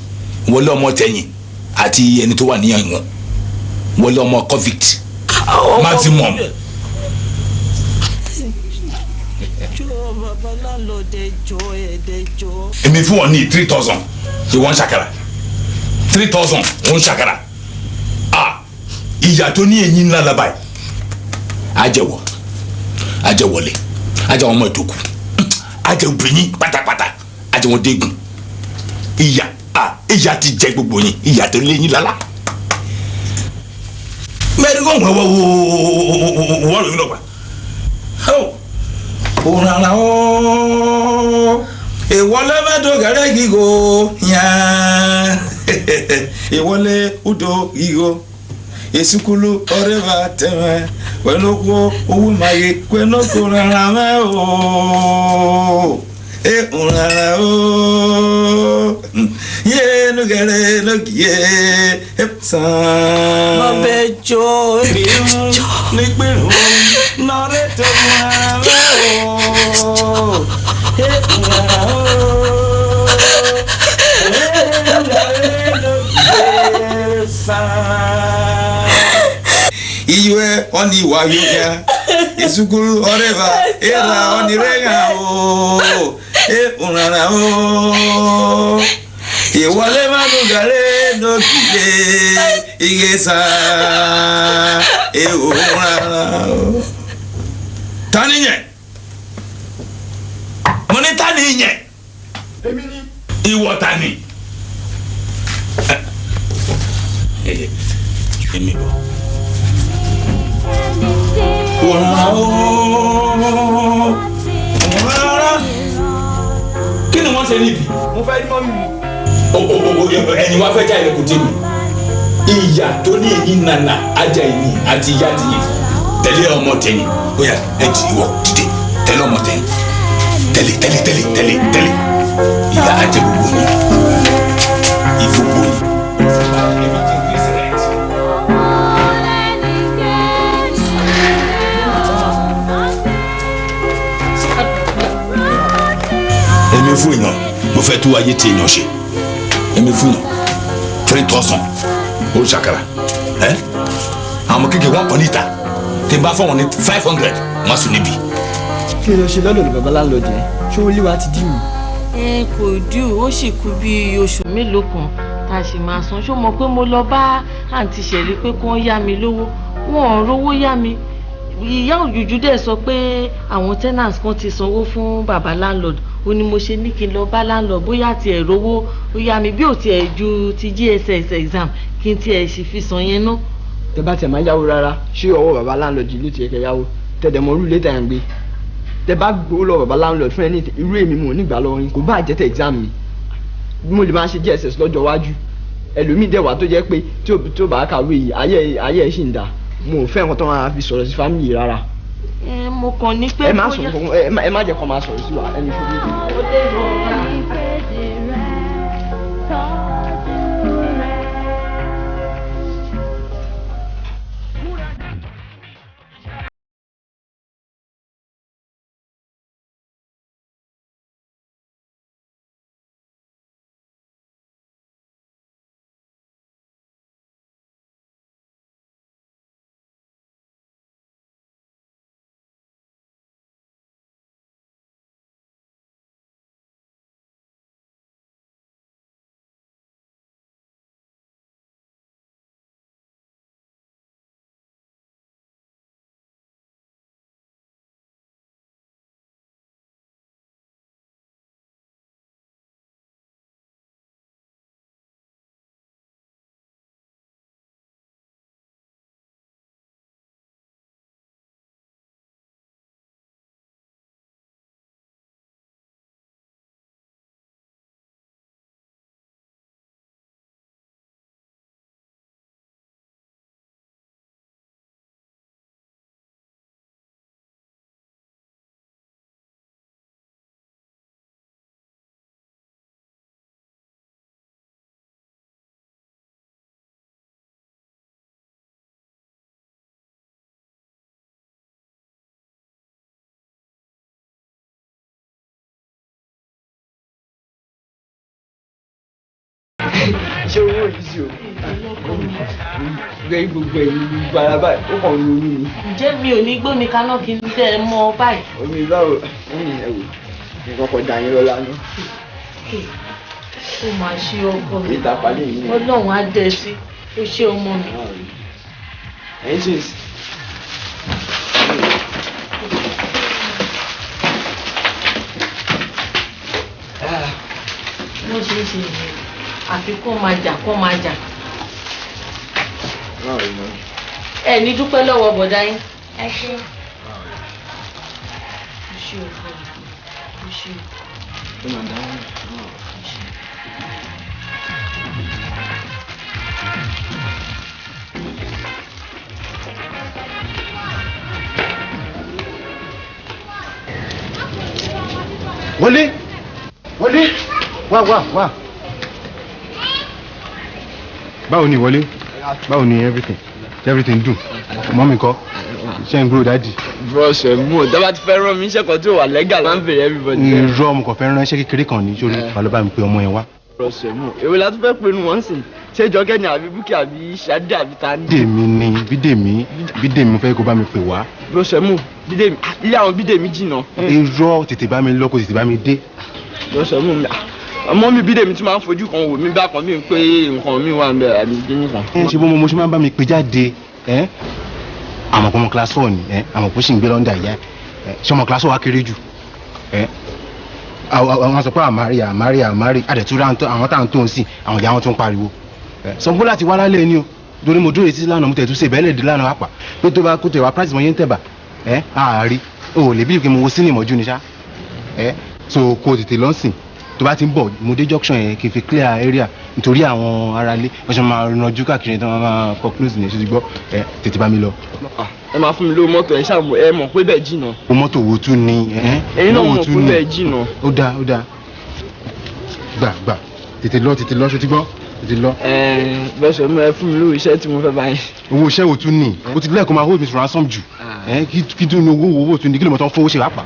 S11: Wọlé ọmọ tẹ̀yìn àti ẹni tó wà níyàn wọn Wọlé ọmọ convict maximum.
S9: bàbá láńlọ́ọ̀dẹ jọ ẹ̀ẹ́dẹ́jọ.
S11: èmi fún wọn ní 3,000 ìwọ ń ṣàkàrà 3,000 wọn ń ṣàkàrà ìyá tó ní eyín ńlá lábàá àjẹwọ àjẹwọlé àjẹwọn ọmọ ìdókù àjẹwòbìnrin pátápátá àjẹwọn dégun ìyá ti jẹ gbogbo yín ìyá tó lé yín lálá mẹ́rin kò wọ́n lóyún lọ́gbà òrànlá ó ìwọlé mẹ́tò gẹ́rẹ́ gígo yàn ìwọlé udò gígo esukulu ọrẹ́bà tẹ̀mẹ́ wẹ́nọ́kọ́ owó màgé kwẹ́nọ́kọ́ òrànlá mẹ́ o òrànlá ó yéénu gẹ́rẹ́ lọ́gìyẹ sàn.
S9: bàbá ẹjọ
S11: ní pẹ̀lú nọ́ọ̀rẹ́ tó òrànlá mẹ́ o. iwe oni wayo Isukuru oreva era oni renga o unana o Iwale manugare no kile igesa unana o Taninye Moni taninye Iwo tani Emi bo Kí ni wọ́n ṣe níbi?
S2: Mo fẹ́ rí mọ́mì mi.
S11: Ẹ̀yin wá fẹ́ já ilẹ̀kùn tèmi. Ìyá tó ní èyí nana ajá ìní àti ìyá tìyẹ. Tẹ̀lé ọmọ tẹ̀yìn. Bóyá ẹ ti wọ̀ dìde. Tẹ̀lé ọmọ tẹ̀yìn. Tẹ̀lé. Ìyá ajẹ́ gbogbo ni. Ìfowó ni. Èmi fún èèyàn mo fẹ́ tú ayé tí èèyàn ṣe èmi fún yàn 3,000 ó ṣàkàrà àwọn kékeré wọn kàn níta tí n bá fọwọ́n ní 500 wọ́n sùn níbí.
S2: Kí ló ṣe lọ́dọ̀ ní bàbá láńlọ́ọ̀dù yẹn? Ṣé owó léwà ti dì mí?
S9: Kò dùn ó sì kú bí oṣù mélòó kan tá a sì máa san. Ṣó mọ̀ pé mo lọ bá àǹtí Ṣẹ̀rí pé kí wọ́n yá mi lówó wọn ò rówó yá mi. Ìyá òjújú dẹ̀ sọ pé àwọn tenants kan ti sanwó fún bàbá landlord ó ní mo ṣe ní kí n lọ bá landlord bóyá tiẹ̀ rówó ó yá mi bí ò tiẹ̀ ju ti GSS exam kí n tiẹ̀ sì fi san yẹn ná.
S2: Tẹ bá tiẹ̀ máa yáwó rárá ṣé ọwọ́ bàbá láńlọ́ọ̀dù ló tiẹ̀ kẹ́ yáwó tẹ̀dẹ̀ mọ orú létà yẹn gbé tẹ bá gbowó lọ bàbá láńlọ́ọ̀dù fún ẹni irú èmi mò nígbà lọ́wọ́ yín kò bá jẹ́ exam mi mo lè máa ṣe GSS lọ́jọ́ iwájú ẹlòmíì dẹ̀ wà tó jẹ́ pé tí ó bá kàwé yìí ayé ẹ̀ ṣì ń dà mo ò fẹ́ nǹkan tó máa fi sọ̀rọ̀ sí fámìlì rárá.
S9: Mo kàn ní pé
S2: ẹ má jẹ́ kó máa sọ̀rọ̀ sí wa ẹni fún mi. Ṣé owó yìí sí o? Gbé gbogbo ẹ̀yìn gbogbo ara báyìí, ó kàn ń ronú ni.
S9: Ǹjẹ́ mi ò ní gbómi kaná kí n tẹ́ ẹ mọ́ báyìí?
S2: Omi báwo ẹ̀yìn ẹ̀wò nǹkan kan dà yín lọ́la náà.
S9: Ó máa ṣe ọkọ mi.
S2: Ìta pàdé yìí.
S9: Ọlọ́run á dẹ sí. Ó ṣe ọmọ mi.
S2: Ẹ̀yin twins.
S9: Wọ́n ṣe é ṣe ìyẹn. Àfi kó máa jà. Ẹ ní dúpẹ́ lọ́wọ́ bọ̀dá yín. Ẹ ṣé. Ó ṣe ọkọ mi. Ó ṣe.
S2: Ó máa dáhùn.
S4: Wọlé wá. Báwo ni Wọlé? Báwo ni everything dùn? Mọ́mí kọ́? Ṣé ń grow daddy?
S2: Bros mo dábàá ti fẹ́ rán mi iṣẹ́ kan tí ò wà legal máa ń bèrè everybody.
S4: Irọ́ mo kàn fẹ́ rán iṣẹ́ kékeré kan ní sórí balọ̀bá mi pé ọmọ yẹn wá.
S2: Rọ̀ṣẹ̀mú èwe la tún fẹ́ pinnu wọ́n sìn ṣé Jọkẹ́ ni àbí Búkì àbí Ṣadé àbí ta ni.
S12: Bídèmí mo fẹ́ kó bá mi pè wá.
S2: Rọ̀ṣẹ̀mú Bídèmí ilé àwọn Bídèmí jìnnà.
S12: irọ́ tètè bá mi lọ kó tètè bá mi dé.
S2: Rọ̀ṣẹ̀mú mi ọmọ mi Bídèmí tí máa ń fojú kan wò mí bá kan bí n pé nǹkan mi wà ń bẹ àbí kíní kan.
S12: ṣé bó mo ṣe máa ń bá mi pè jáde àmọ̀ pé ọmọ class 4 ni àmọ̀ pé ó sì ń gbé lọ́ndà ìyá ṣé ọmọ class 4 wá kéré jù àwọn sọ pé àmárí àdẹ̀túrà àwọn táwọn tó ń sìn àwọn ìyá wọn tó ń pariwo sọgbó láti wá lálẹ́ ni o lórí mo dúró etí lánàá mo tẹ̀ tún ṣe bẹ́ẹ̀ lè dé lánàá àpà pé tó bá kó tẹ̀ wá price mọ̀ yẹn ń tẹ̀bà àárí o ò lè bí mo wo sínú ìmọ̀jú ni ṣá so kó tètè lọ́sìn tó bá ti ń bọ̀ mo dé junction yẹn kí n fi clear area nítorí àwọn aráalé wọ́n ṣe máa rànjú káàkiri tí wọ́n máa kọ́ close ní ṣe ti gbọ́ tètè bá mi lọ.
S2: ẹ máa fún mi lówó mọ́tò ẹ ṣáà ẹ mọ̀ pé bẹ́ẹ̀ jìnnà.
S12: o mọ́tò wo tún ni
S2: ẹ̀yin náà mọ̀ pé bẹ́ẹ̀ jìnnà.
S12: ó dáa gbà tètè lọ ṣe ti gbọ́ tètè lọ.
S2: bẹ́sẹ̀ mi ẹ fún mi lówó iṣẹ́ tí mo fẹ́ bá yín.
S12: owó iṣẹ́ wo tún ni o ti lẹ́ẹ̀kọ́ máa hold me for ransom jù kí tún ní owó tún ní kí ló mọ̀ tán fowó ṣe wá pa.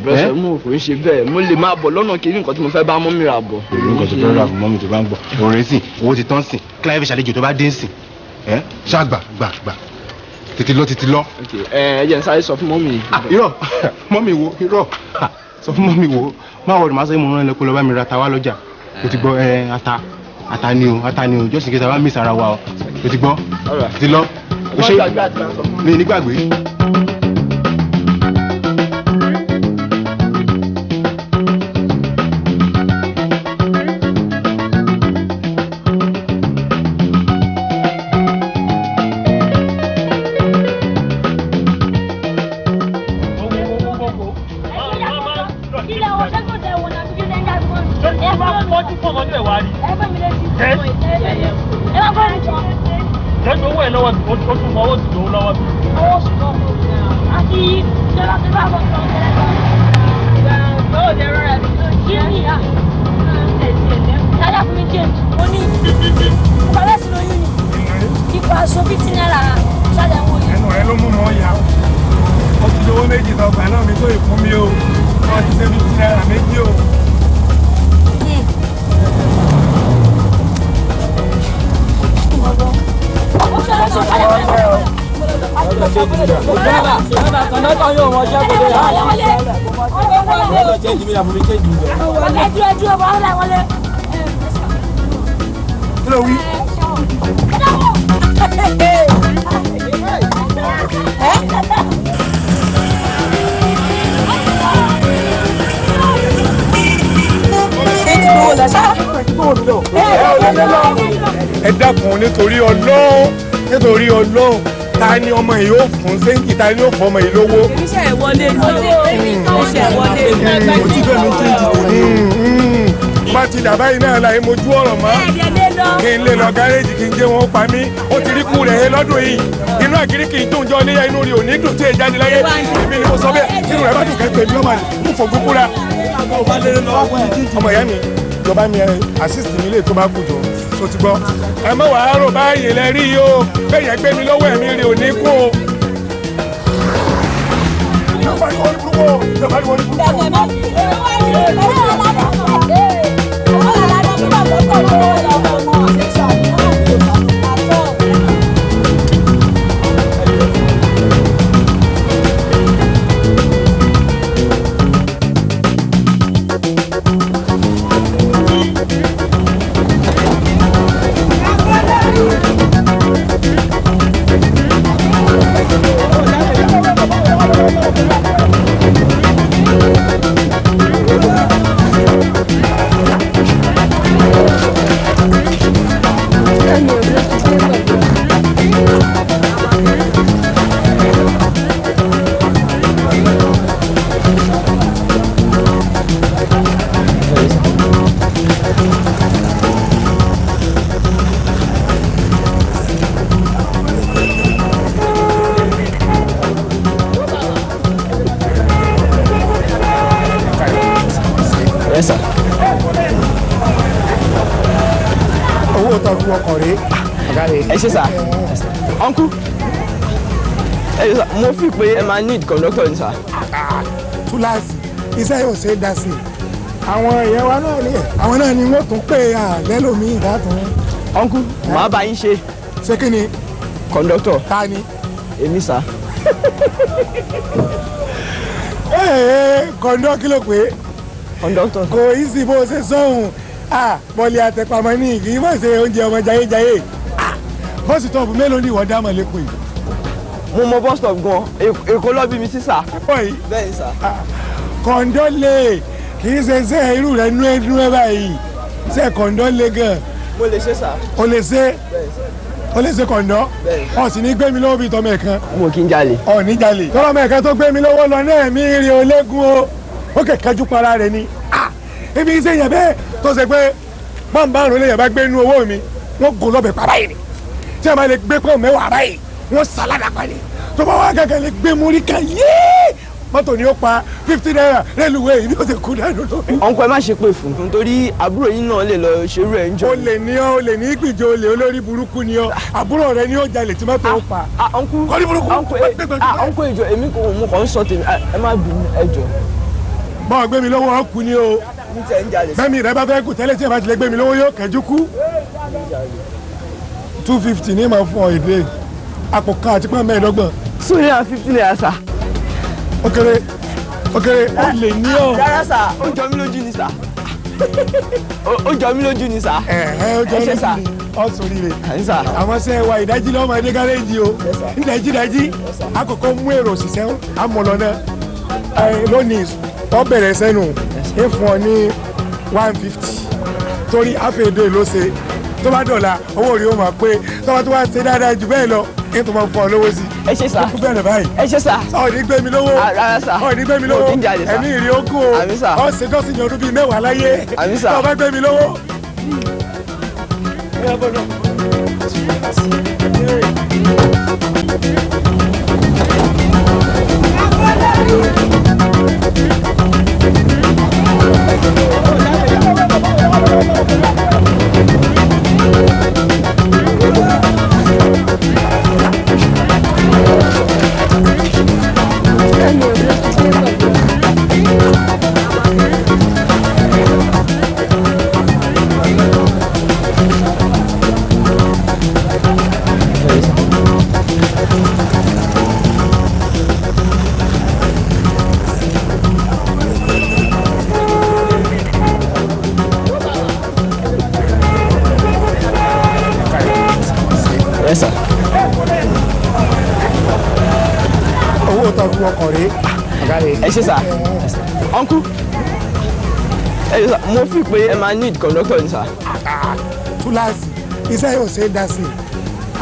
S2: bẹ́sẹ̀ mo kò ń ṣe bẹ́ẹ̀ mo lè máa bọ̀ lọ́nà kiri nǹkan tí mo fẹ́ bá mọ́mì rà bọ̀.
S12: nǹkan tó fẹ́ rà fún mọ́mì tó bá ń gbọ́ òrìn sìn owó ti tán sìn kíláyà fi ṣàlejò tó bá dé sìn ṣáà gbà tètè lọ.
S2: ẹ jẹ́ n sáré sọ fún mọ́mì.
S12: irọ́ mọ́mì wo irọ́ sọ fún mọ́mì wo má wọ̀rọ̀ máa sọ ìmọ̀ rán ẹlẹ́kọ́ lọ bá mi ra tàwa lọ́jà o ti gbọ́ ata ni o just in case àwa miss ara wa o ti gbọ́ ti lọ o ṣe mi nígbàgbé.
S13: ẹ dákun nítorí Ọlọ́run ta ni ọmọ yìí ó fún sẹ́ńkì ta ni ó fún ọmọ yìí lówó.
S14: iṣẹ́ ìwọlé ni iṣẹ́ ìwọlé ni.
S13: mo ti bẹ́ẹ̀ mi chéńjì tèmi. bá ti dàbá yìí náà láyé mojú ọ̀rọ̀ mọ́ kí n lè lọ gáréèjì kí n jẹ́ wọn pa mí ó ti rí kú rẹ̀ yé lọ́dún yìí inú àgírí kì í dùn jọ léyà inú rí òní dùn tí èyí jáde láyé èmi ni mo sọ bẹ́ẹ̀ inú rẹ̀ bá dùn kẹ́kẹ́ mi ọmọ rẹ̀ ń fọ gbogbo ra. ọmọ ìyá mi ìjọba mi assist mi lè tó bá kù jọ so ti gbọ́ ẹ mọ̀ wàá rò báyìí lẹ rí yìí o bẹ́ẹ̀ yẹn gbé mi lọ́wọ́ ẹ̀mí rẹ̀ ò ní kú o.
S2: ẹ ṣe sà uncle ẹ ṣe sà mo fi pé ẹ máa need conductor ni sà.
S13: túláàsì iṣẹ́ yóò ṣe é dá sí i àwọn èèyàn wa náà ni àwọn náà ni wọ́n tún pè àlẹ́ lómi ìdátún.
S2: ọ̀nkú màá bá yín ṣe.
S13: ṣé kí ni.
S2: kọ̀ńdọ́tọ̀.
S13: ta ni.
S2: èmi sà.
S13: kọ̀ńdọ́ kí ló pé.
S2: kọ̀ńdọ́tọ̀.
S13: kò í sí bó ṣe sọ́hùn bọ́ọ̀lì àtẹ̀pamọ́ ní kì í má ṣe oúnjẹ ọmọ jayéjayé bọ́ọ̀sì tọ́ọ̀bù mélòó ni ìwọ dámọ̀ lẹ́kọ̀ọ́ yìí.
S2: mo mọ bus stop gan èkó lọ bí mi sí sà.
S13: bọ́ọ̀yì
S2: bẹ́ẹ̀ sà.
S13: kọ̀ńdọ́ lè kì í ṣe ṣe irú rẹ̀ nú ẹ báyìí ṣe kọ̀ńdọ́ lè gan.
S2: mo lè ṣe sà.
S13: o lè ṣe o lè ṣe kọ̀ńdọ́ ọ sì ní gbé mi lọ́wọ́ bíi tọmọ ẹ̀kan.
S2: mo kì í jalè.
S13: ọ ní jalè tọ́lọ́mọ ẹ̀kan tó gbé mi lọ́wọ́ lọ náà mi rí ológun o ó kẹ̀kẹ́jú para rẹ̀ ni ibi iṣẹ́ yẹn bẹ́ẹ̀ tó ṣe pé pọ́ǹbárùn lè yẹn bá gbé inú owó mi wọ́n gò lọ́bẹ̀ pa báyìí ni tí a máa lè gbé pọ́ǹ mẹ́wàá báyìí wọ́n sàládà pàdé tó bá wà gàgà lè gbé múrí kan yéé mọ́tò ni ó pa 50 naira rélùwé yìí ni ó ti kú dànù lórí.
S2: ọ̀nkọ́ ẹ má ṣe pé fún un torí àbúrò yín náà lè lọ ṣerú ẹ̀ ń jọ.
S13: o lè ní ọ o lè ní ìpìjọ olè olórí burúkú ni ọ àbúrò rẹ ni ó jalè tí mọ́tò ó pa.
S2: ọ̀nkọ́ ìjọ èmi kò mú kàn ń sọ tèmi ẹ má bínú ẹ jọ.
S13: bọ́ọ̀ gbé mi lọ́wọ́ ọ kú ni o bẹ́ẹ̀ni rẹ bá fẹ́ kú tẹ́lẹ̀ tí ẹ bá tilẹ̀ gbé mi lọ́wọ́ yóò kẹ́jú kú 250 ní ma fún ọ èdè àpò kan àti pọ́n mẹ́ẹ̀ẹ́dọ́gbọ̀n.
S2: 250 naira sà.
S13: ó kéré ó lè ní ọ.
S2: rárá sà ó jọ mí lójú ni sà ó jọ mí lójú ni sà.
S13: ó jọ mí lójú ni ọ sórí rẹ àwọn sẹ wa ìdájí lọ́wọ́ máa dé gáréèjì o ìdájí àkọ́kọ́ mú èrò òṣìṣẹ́ àmọ̀lọ́ náà lónìí tó bẹ̀rẹ̀ sẹ́nu ń fún ọ ní 150 torí àfẹ́dé ló ṣe tó bá dọ̀la owó rí o máa pé tó bá tó wá ṣe dáadáa jù bẹ́ẹ̀ lọ ń tó máa fún ọ lówó sí.
S2: ẹ ṣe sá
S13: ó kú bẹ̀rẹ̀ báyìí.
S2: ẹ ṣe sá.
S13: ọ̀ ní gbé mi lówó.
S2: rárá sá.
S13: ọ̀ ní gbé mi lówó. ẹ̀mí ìrì ogún o.
S2: àmì sá.
S13: ọ̀ ṣe dọ́sìn ọdún bíi mẹ́wàá láyé.
S2: àmì sá.
S13: tó bá gbé mi lówó.
S2: Yes, sir.
S13: owó tó fún ọkọ̀ rèé ọ̀gá rèé.
S2: ẹ ṣe sà. uncle ẹ ṣe sà mo fi pé ẹ máa need conductor ni sà.
S13: túláàsì iṣẹ́ yóò ṣe é dá sí i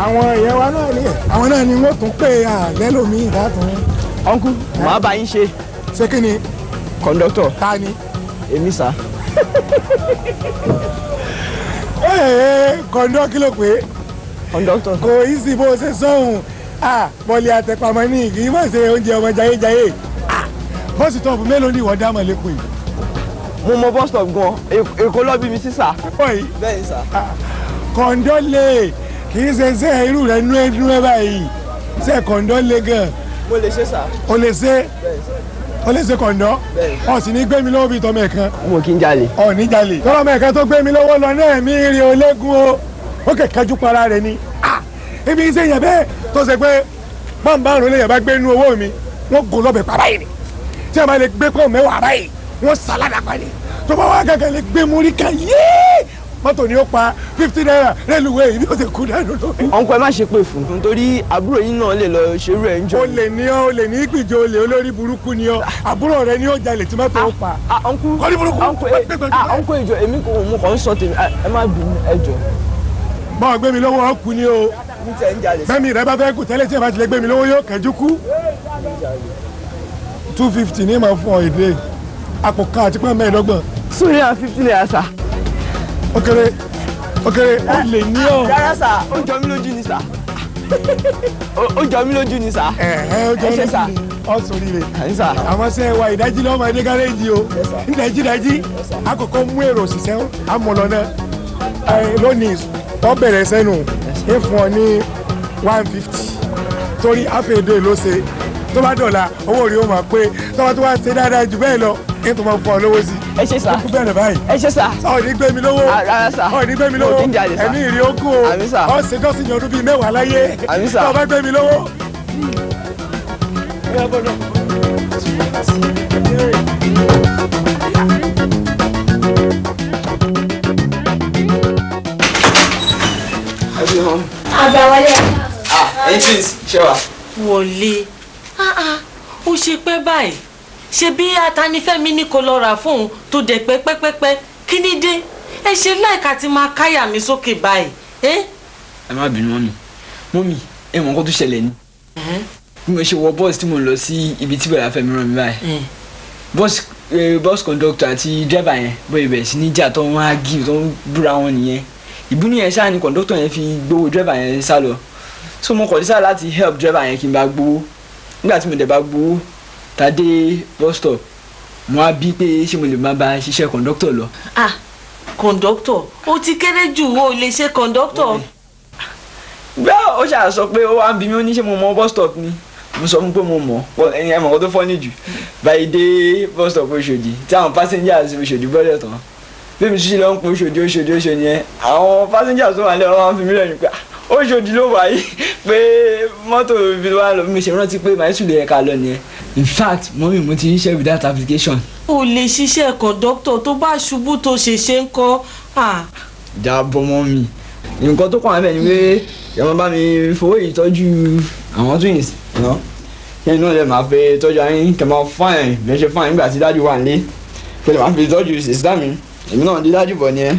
S13: àwọn èèyàn wa náà ni àwọn náà ni wọ́n tún pè àlẹ́ lómi ìdátún.
S2: uncle màá bá yín ṣe.
S13: ṣé kí ni.
S2: conductor.
S13: ta ni.
S2: èmi sà.
S13: kọ̀ńdọ́ kí ló pé.
S2: conductor.
S13: kò í sí bó ṣe sọ́hùn bọ́ọ̀lì àtẹ̀pamọ́ ní kì í má ṣe oúnjẹ ọmọ jayéjayé bọ́ọ̀sì tọ́ọ̀bù mélòó ni ìwọ dámọ̀ lẹ́kọ̀ọ́ yìí.
S2: mo mọ bus stop gan èkó lọ bí mi sí sà.
S13: bọ́ọ̀yì
S2: bẹ́ẹ̀ sà.
S13: kọ̀ńdọ́ lè kì í ṣe ṣe irú rẹ̀ nú ẹ báyìí ṣe kọ̀ńdọ́ lè gan.
S2: mo lè ṣe sà.
S13: o lè ṣe o lè ṣe kọ̀ńdọ́ ọ sì ní gbé mi lọ́wọ́ bíi tọmọ ẹ̀kan.
S2: mo kì í jalè.
S13: ọ ní jalè tọ́lọ́mọ ẹ̀kan tó gbé mi lọ́wọ́ lọ náà mi rí ológun o ó kẹ̀kẹ́jú para rẹ̀ ni ibi iṣẹ́ yẹn bẹ́ẹ̀ tó ṣe pé pọ́ǹbárùn lè yẹn bá gbé inú owó mi wọ́n gò lọ́bẹ̀ pa báyìí ni tí a máa lè gbé pọ́ǹ mẹ́wàá báyìí wọ́n sàládà pàdé tó bá wà gàgà lè gbé múrí kan yéé mọ́tò ni ó pa 50 naira rélùwé yìí ni ó ti kú dànù lórí.
S2: ọ̀nkọ́ ẹ má ṣe pé fún un torí àbúrò yín náà lè lọ ṣerú ẹ̀ ń jọ.
S13: o lè ní ọ o lè ní ìpìjọ olè olórí burúkú ni ọ àbúrò rẹ ni ó jalè tí mọ́tò ó pa.
S2: ọ̀nkọ́ ìjọ èmi kò mú kàn ń sọ tèmi ẹ má bínú ẹ jọ.
S13: bọ́ọ̀ gbé mi lọ́wọ́ ọ kú ni o bẹ́ẹ̀ni rẹ bá fẹ́ kú tẹ́lẹ̀ tí ẹ bá tilẹ̀ gbé mi lọ́wọ́ yóò kẹ́jú kú 250 ní ma fún ọ èdè àpò kan àti pọ́n mẹ́ẹ̀ẹ́dọ́gbọ̀n.
S2: 250 naira sà.
S13: ó kéré ó lè ní ọ.
S2: rárá sà ó jọ mí lójú ni sà. ó jọ mí lójú ni sà.
S13: ó jọ mí lójú ni ọ sórí rẹ. àwọn sẹ wa ìdájí lọ́wọ́ máa dé gáréèjì o ìdájí àkọ́kọ́ mú èrò òṣìṣẹ́ àmọ̀lọ́ náà lónìí tó bẹ̀rẹ̀ sẹ́nu ń fún ọ ní 150 torí àfẹ́dé ló ṣe tó bá dọ̀la owó rí o máa pé tó bá tó wá ṣe dáadáa jù bẹ́ẹ̀ lọ kí n tó máa fún ọ lówó sí.
S2: ẹ ṣe sà.
S13: kókó bẹ̀rẹ̀ báyìí.
S2: ẹ ṣe sà.
S13: ọ̀ ní gbé mi lówó.
S2: rárá sà.
S13: ọ̀ ní gbé mi lówó.
S2: mo ti ń jalè sà.
S13: ẹ̀mí ìrì ogún o.
S2: àmì sà.
S13: ọ̀ ṣe dọ́sìn ní ọdún bíi mẹ́wàá láyé.
S2: àmì sà.
S13: ọ̀ bá gbé mi lówó.
S7: àgbàwọlé.
S2: ẹyin twins ṣe wà.
S9: wọlé ó ṣe pẹ́ báyìí ṣe bí atanifẹ́mi ní kó lọ rà fóun tó dẹ̀ pẹ́pẹ́pẹ́pẹ́ kí ni dé ẹ ṣe láìka ti máa káyà mi sókè báyìí.
S2: ẹ má bínú mọ́mì ẹ mọ̀ nǹkan tó ṣẹlẹ̀ ni bí mo ṣe wọ bọ́ọ̀sì tí mo lọ sí ibi tí bẹ̀rẹ̀ afẹ́mi rán mi báyìí bọ́ọ̀sì kọ̀ǹdọ́kítọ̀ àti dírẹ́bà yẹn bóyá ibẹ̀ sí níjà tó ń wá gí tó ń búra wọn nìyẹn ìbínú yẹn ṣáà ni kọ̀ǹdọ́kítọ̀ yẹn fi gbowó dírẹ́bà yẹn sá lọ so mo kọ̀ dé sáà láti help dírẹ́bà yẹn kí n bá gbowó nígbà tí mo dẹ̀ bá gbowó tá a dé bus stop mo á bí pé ṣé mo lè máa bá ṣiṣẹ́ kọ̀ǹdọ́kítọ̀ lọ.
S9: kọ̀ǹdọ́kítọ̀ ó ti kéré jù ó lè ṣe kọ̀ǹdọ́kítọ̀.
S2: bẹ́ẹ̀ ó ṣáà sọ pé ó wá ń bí mi ó ní ṣé mo mọ bus stop ni mo sọ fún pé mo mọ̀ ẹ̀yin ẹ̀mọ̀ kan tó fọ́ níjù báyìí dé bus stop Oṣòdì tí àwọn passengers Oṣòdì bọ́lẹ̀ tán bí mi ṣíṣe lọ ń pọ̀ Oṣòdì yẹn àwọn passengers tó wà lẹ́wọ̀n wọn fi mí lẹ́nu pé Oṣòdì ló wà yìí pé mọ́tò ibi wa lọ mi ṣe rántí pé màá sùn lè ẹ̀ka lọ nìyẹn in fact mọ́mí mo ti ríṣẹ́ without application.
S9: o lè ṣiṣẹ́ kọ̀ǹdọ́kítọ̀ tó bá ṣubú tó ṣe ń kọ́.
S2: jábọ̀ mọ́mí nǹkan tó kàn án bẹ́ẹ̀ ni pé ìyá bá mi fowó yìí tọ́jú àwọn twins kí inú ẹ̀ máa fẹ́ tọ́jú ayín kẹ́ máa fáìn bẹ́ẹ̀ ṣe fáìn nígbà tí dájú wà nílé kí ẹ máa fi tọ́jú sísá mi èmi náà di dájú bọ̀ ni ẹ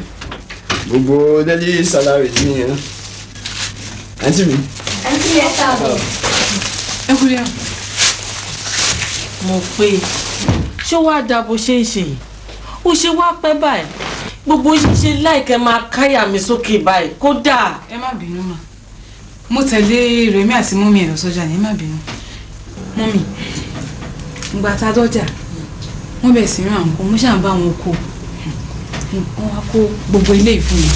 S2: gbogbo daily salary mi yẹn àǹtí mi.
S7: àǹtí yẹn káàbọ̀.
S10: ẹ kúlẹ̀ o.
S9: mo pé ṣé wàá da bó ṣe ń ṣe yìí ó ṣe wá pẹ́ báyìí gbogbo ṣíṣe láìkẹ́ máa káyà mi sókè báyìí kódà.
S10: ẹ má bínú mà mo tẹ̀lé Rẹ̀mí àti mọ́mí ẹ̀ lọ sọ́jà ní ẹ má bínú mọ́mí ìgbà tá a dọ́jà wọ́n bẹ̀ sí ràn kó mo ṣáà ń bá wọn kó wọ́n wá kó gbogbo ilé ìfún mi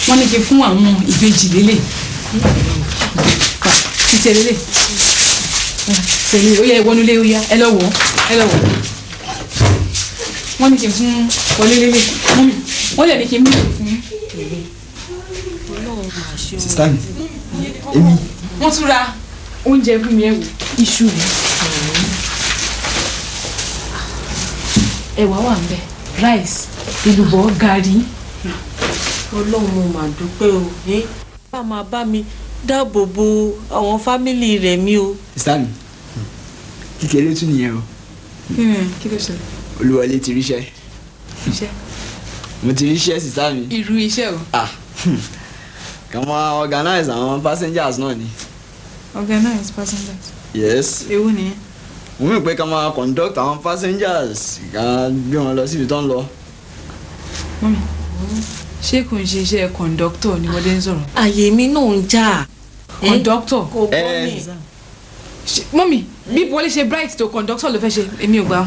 S10: wọ́n ní kí n fún àwọn ìbejì lélẹ̀ títí ẹ lélẹ̀ tẹ̀lé ó yẹ ìwọ́nulé ó yá ẹ lọ́wọ́ wọ́n ní kí n fún wọlé lélẹ̀ mọ́mí wọ́n lè ní kí n mílò fún yín.
S2: sista mi èmi.
S10: wọ́n tún ra oúnjẹ fún mi ẹ̀wò iṣu mi ẹ̀wà wà ń bẹ̀ rice èlùbọ́ gàrí.
S9: ọlọ́run mo mà dúpẹ́ o bá máa bá mi dáàbò bo àwọn fámìlì rẹ̀ mi o.
S2: sista mi kékeré tún nìyẹn o.
S10: kí ló ṣẹlẹ̀.
S2: Olúwọlé ti ríṣẹ́.
S10: iṣẹ́.
S2: mo ti ríṣẹ́ sista mi.
S10: irú iṣẹ́ o.
S2: kàn máa organize àwọn passengers náà ni.
S10: organize passengers.
S2: yes.
S10: ewu nìyẹn.
S2: mo mọ̀ pé kàn máa conduct àwọn passengers kàn gbé wọn lọ síbi tó ń lọ.
S10: mọ́mí ṣé kò ń ṣe iṣẹ́ kọ̀ǹdọ́tọ̀ ni wọ́n dé ń sọ̀rọ̀.
S9: àyè mi náà ń jà.
S10: kọ̀ǹdọ́tọ̀.
S9: kò gbọ́ mi.
S10: mọ́mí bí Wọlé ṣe bright tó kọ̀ǹdọ́tọ̀ ló fẹ́ ṣe èmi ò gbà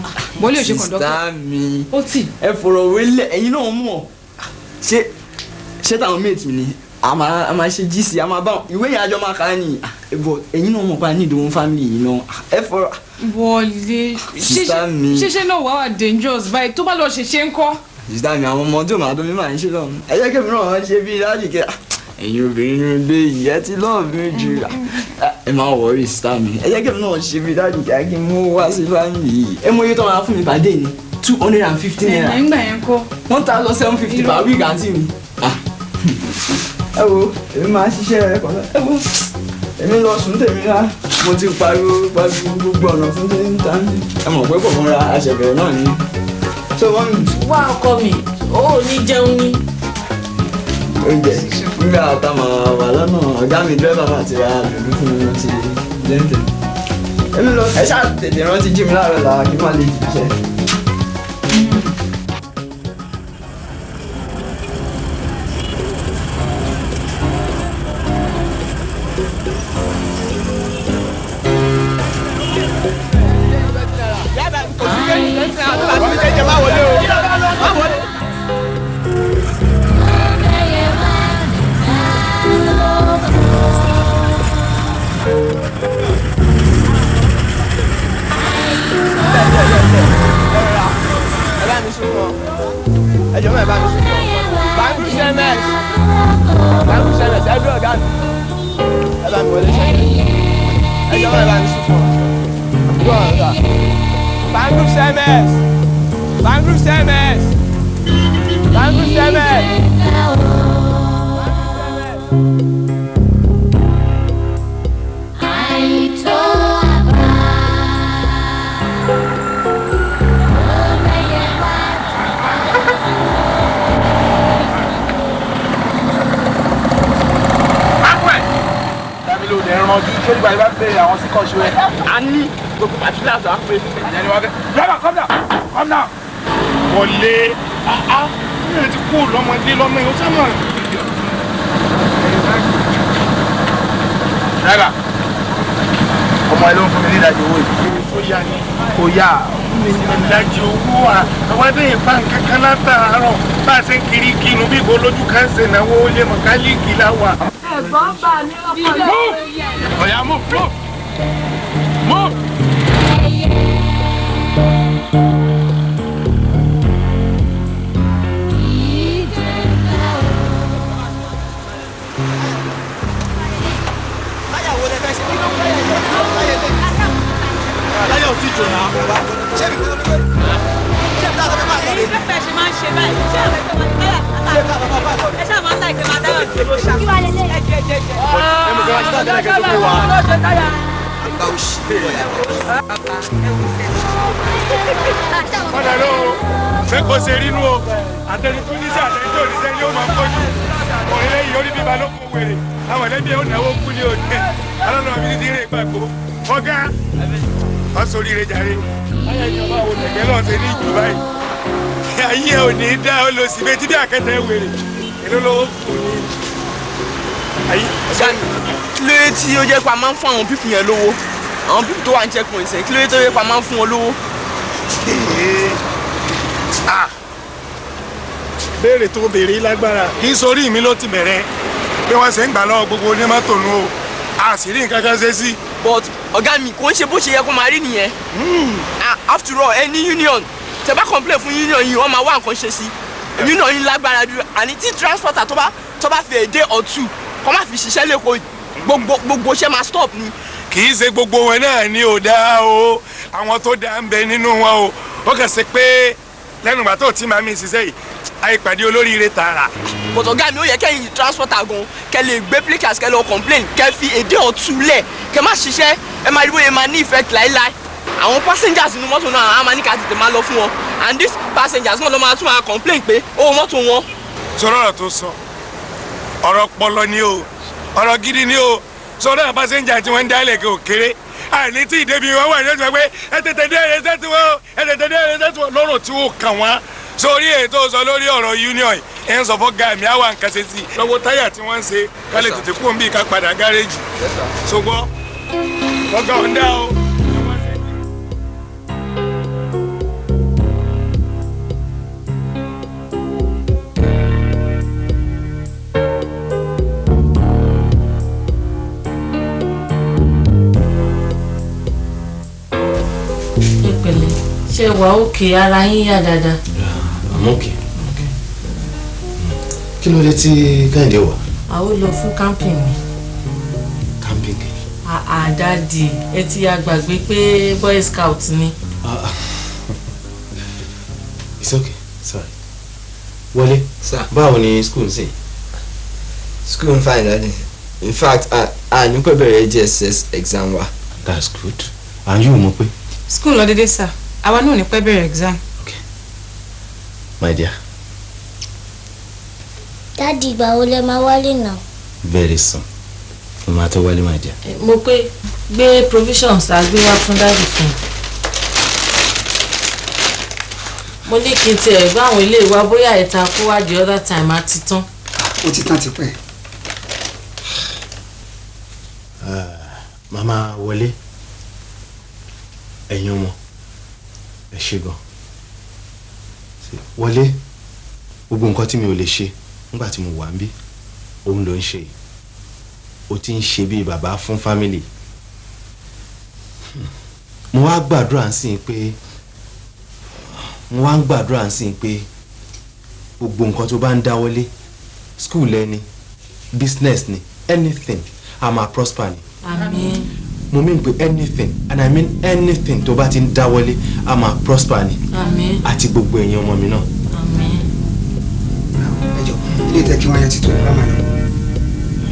S10: Wọlé ò ṣe kọ̀ǹdọ́tọ̀.
S2: sista mi
S10: ó tì.
S2: ẹ fọ̀rọ̀ wélé ẹ̀yin náà mọ̀ ṣé táwọn mate mi ni a máa ṣe gc a máa bá ìwé yẹn àjọ máa kà á ní ẹ̀bọ̀ ẹ̀yin náà mọ̀ pa ní ìdòwò family yìí náà ẹ fọ̀rọ̀.
S10: Wọlé ṣíṣe náà wà wà dangerous báyìí tó bá lọ ṣe ń kọ́.
S2: sista mi àwọn ọmọ tí ò máa tó mi máa ń ṣe lọ ẹ jẹ́ kí èmi náà ṣe bí láti kí ẹ̀yin obìnrin ní ilé ìyẹn ti lọ́ọ̀ mi jù ẹ máa wọrí sista mi ẹ jẹ́ kí èmi náà ṣe bí láti kí mo wá sí family yìí ẹ mọ iye tó máa fún mi pàdé ni 250 naira.
S10: ẹ̀ ń gbà yẹn kọ́.
S2: 1,750 per week àǹtí mi. ẹ wo èmi máa ṣiṣẹ́ ẹ̀kọ́ náà ẹ wo èmi lọ sùn tèmi rá mo ti pariwo gbogbo ọ̀nà fún tèmi ń ta ẹ mọ̀ pé kò mọ́ra àṣẹbẹ̀rẹ̀ náà ni. ṣé wọ́n mi.
S9: wá ọkọ mi ó ní jẹun ní.
S2: oúnjẹ nígbà tá a máa wà lọ́nà ọ̀gá mi dírẹ́bà máa ti ra bèbí fún mi ti lẹ́ńtẹ̀. èmi lọ ẹ ṣáà tètè rántí jí mi láàárọ̀ là kí n má lè jíṣẹ́.
S3: SMS. Bangru SMS. Bangru SMS.
S15: Ẹran ojú tó nígbà yìí bá bẹ̀rẹ̀ àwọn sí kọ́ṣù ẹ̀. A ní gbogbo pàtúlẹ̀ àti àwọn pé ìyẹn ni wọ́n fẹ́. Driver come down, come down.
S13: Wọlé ní ti kú lọ́mọdé lọ́mọ yìí ó sábà.
S15: Driver, ọmọ ẹ ló ń fún mi ní ìdajì owó yìí.
S13: Ó yá ni.
S15: Kò yá.
S13: Ìdajì owó wa àwọn ẹgbẹ́ yẹn pa nǹkan kan látàárọ̀ bá a ṣe ń kiri kinu bí ìbò lójú kan ṣe náwó lé mọ̀kálíìkì láwà.
S14: Ẹ̀gbọ́n bá ní ọkọ̀ lọ́wọ́ yẹn.
S13: Ọ̀yá move.
S15: Láyọ̀ tí jò náà. Ṣé mi kò lóbi pé? Ṣé mi dáadáa fẹ́ máa tọ̀lé?
S14: Ṣé bẹ́ẹ̀ ṣe máa ń ṣe báyìí? Ṣé àwọn ẹgbẹ́ máa ń dáyà? Ẹ ṣáà máa ń láì fẹ́ máa dáyà sí ló ṣá. Kí wàá lè lé? Ẹ jẹ.
S15: Ẹ mọ̀ kí wọ́n ti dáadáa kẹ́kẹ́ tó fi wá. Àgbà òṣì lọ́yà.
S13: Ọ̀dà ló fẹ́ kó ṣe rí nú o. Àtẹni tó ní sí àtẹni tó ní sẹ́yìn yóò máa kọjú. Ọ̀rẹ́ lẹ́yìn orí bíbá ló kó wèrè. Àwọn ẹlẹ́bí ẹ̀ ó náwó kú ní òde. Alọ́nà mi ti rìn gbàgbó. Ọ̀gá wọ́n sórí rẹ̀ jàre. Ayé ìjọba wo tẹ̀gẹ́ lọ́ọ̀ ṣe ní ìjù báyìí. Ayé ò ní dá ọ lọ sí betí bí àkẹ́tẹ̀ wèrè. Èló lówó kù ní. Ayé
S15: ọ̀gá kí ló dé tí ó jẹ́ pé a máa ń fún àwọn pípù yẹn lówó? Àwọn pípù tó wà ní checkpoint yẹn kí ló dé tó jẹ́ pé a máa ń fún wọn lówó?
S13: Béèrè tó béèrè lágbára kì í sórí mi ló ti bẹ̀rẹ̀ bí wọ́n ṣe ń gbà lọ́wọ́ gbogbo onímọ́tò nù o a sì rí nǹkan kan ṣe sí.
S15: But ọ̀gá mi kò ń ṣe bó ṣe yẹ kó máa rí nìyẹn. After all any union tẹ bá complain fún union yìí wọ́n máa wá nǹkan ṣe sí. Union yìí lágbára ju àní tí transporter tó bá fi a day or two kó má fi ṣiṣẹ́ lẹ́kọ̀ọ́ gbogbo ṣe máa stop ni.
S13: Kì í ṣe gbogbo wọn náà ní ò dáa o àwọn tó dáa ń bẹ nínú wọn o ó kàn ṣe pé lẹ́nu ìgbà tó ti máa mi ṣiṣẹ́ yìí àìpàdé olóríire tààrà.
S15: But ọ̀gá mi ó yẹ kẹ́yìn transporter gan kẹ́ lè gbé plikas kẹ́ lọ complain kẹ́ fi a day or two lẹ̀ kẹ́ má ṣiṣẹ́ ẹ máa rí bóyá máa ní effect láíláí. Àwọn passengers nínú mọ́tò náà á máa ní ká tètè máa lọ fún wọn and these passengers náà ló máa tún máa complain pé owó mọ́tò wọn.
S13: Sọ̀rọ̀ ọ̀rọ̀ tó sọ ọ̀rọ̀ pọlọ ni o ọ̀rọ̀ gidi ni o sọ̀rọ̀ àwọn passenger tí wọ́n ń dálẹ̀ kí o kéré àní tí ìdẹ́bi wọn wà ní ọjọ́ pé ẹ tètè dé ẹrẹsẹ́ tí wọ́n lọ́rọ̀ tí ó kàn wọ́n sórí ètò sọ lórí ọ̀rọ̀ union ẹ̀ ń sọ fọ́ ga mi àwọn nǹkan ṣe sí i lọ́wọ́ táyà tí wọ́n ń ṣe ká lè tètè kú òǹbí ká padà gáréèjì ṣùgbọ́n ọgá ọ̀ndá o.
S9: Ṣé wà òkè ara yín yá dáadáa?
S12: I'm okay. Kí ló dé tí Kẹ́hìndé wà?
S9: Àwọn lọ fún camping ni.
S12: Camping?
S9: Dáàdì ẹ ti ya gbàgbé pé boy scout ni.
S12: It's okay, sorry. Wọlé, báwo ni school ṣe?
S2: School fine daddy. In fact a ní pẹ́ bẹ̀rẹ̀ JSS exam wa.
S12: That's good. And you mọ̀ pé?
S10: School lọ dédé sir. Àwa náà ní pẹ́ bẹ̀rẹ̀ exam.
S12: My dear.
S16: Daddy, ìgbà wo lẹ máa wálé náà?
S12: Very soon. Mo máa tó wálé, my dear.
S9: Mo pé gbé provisions àgbé wá fún dáàdì fún. Mo ní kí n tiẹ̀ gbá àwọn ilé ìwà bóyá ẹ̀ta kó wá the other time á ti tán.
S17: Ó ti tán tipẹ́.
S12: Màmá Wọlé, ẹ̀yin ọmọ, ẹ ṣé gan. Wọlé, gbogbo nǹkan tí mi ò lè ṣe nígbà tí mo wà níbí òun ló ń ṣe yìí. Ó ti ń ṣe bí bàbá fún family. Mo wá gbàdúrà sí pé gbogbo nǹkan tó bá ń dáwọ́lé, school ẹni, business ni, anything, a máa prosper ni.
S9: Àmín.
S4: mo mean pé anything and I mean anything tó bá ti ń dáwọ́lé a máa prosper ni.
S10: Àmín.
S4: Àti gbogbo ẹ̀yin ọmọ mi náà.
S10: Àmín.
S3: Ẹjọ́ ilé ìtẹ́ kí wọ́n yẹ títún ìbámu náà.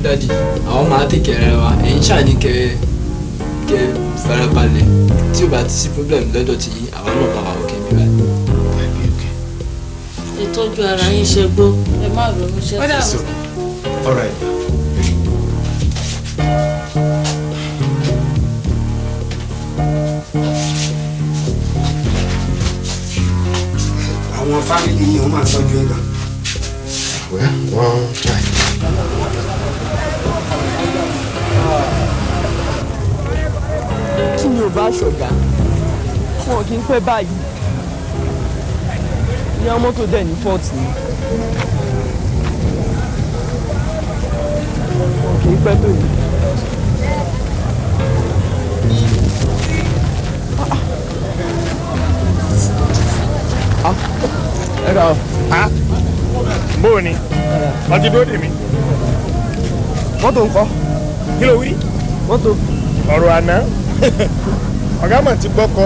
S2: Daddy, àwọn máa tẹ̀kẹ̀rẹ̀ wa ẹ̀yin ṣáà ní kẹ́ farabalẹ̀ tí ó bá ti sí problem lọ́dọ̀ tí àwọn náà máa wà òkè mi báyìí.
S10: Ìtọ́jú ara yín ṣe gbó ẹ má ronú ṣe tó sọ.
S4: All right.
S3: Àwọn fámìlì yìí wọ́n máa tọ́jú ẹ̀ gan.
S4: Wọ́n try.
S8: Tí mi ò bá ṣọ̀gá wọn kì í pẹ́ báyìí ní ọmọ tó dẹ̀ ní fọ́ọ̀tì ni wọn kì í pẹ́ tó yìí.
S13: ẹ kà ó. bóò ni ọtí dúró dè mí.
S8: mọ́tò ńkọ́.
S13: kí ló wí.
S8: mọ́tò.
S13: ọ̀rọ̀ àná ọ̀gá mà ti gbọ́kọ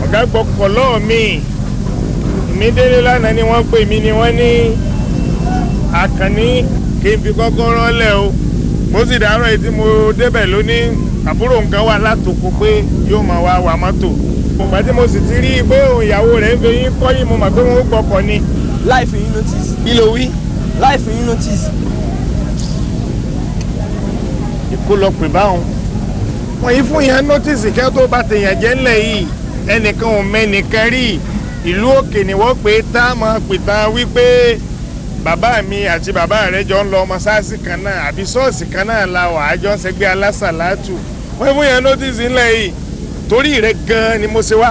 S13: ọ̀gá gbọ́kọ lọ́ọ̀ mi èmi délé lánàá ni wọ́n pè mí ni wọ́n ní Àkànní kí n fi kọ́kọ́rọ́ lẹ̀ o mo sì dárò èyí tí mo débẹ̀ lónìí àbúrò nǹkan wà látòkò pé yóò máa wá wa mọ́tò ìgbà tí mo sì ti rí i pé òun ìyàwó rẹ̀ ń fi yín kọ́yìn mo mọ̀ pé wọ́n ó gbọ́kọ ni.
S8: láì fi yín notice.
S13: kí ló wí.
S8: láì fi yín notice.
S13: ìkólọpẹ̀ báwọn wọ́n yìí fún yẹn nọ́tìsì kẹ́ tó bá tèèyàn jẹ́ ńlẹ̀ yìí ẹnìkan ò mẹ́nìkan rí ìlú òkè ni wọ́n pè é tá a máa pè tán wípé bàbá mi àti bàbá rẹ̀ jọ ń lọ mọ́sáàsì kan náà àbí ṣọ́ọ̀ṣì kan náà la wà á jọ ń ṣẹgbẹ́ alásàlátù wọ́n fún yẹn nọ́tìsì ńlẹ̀ yìí torí rẹ̀ gan-an ni mo ṣe wá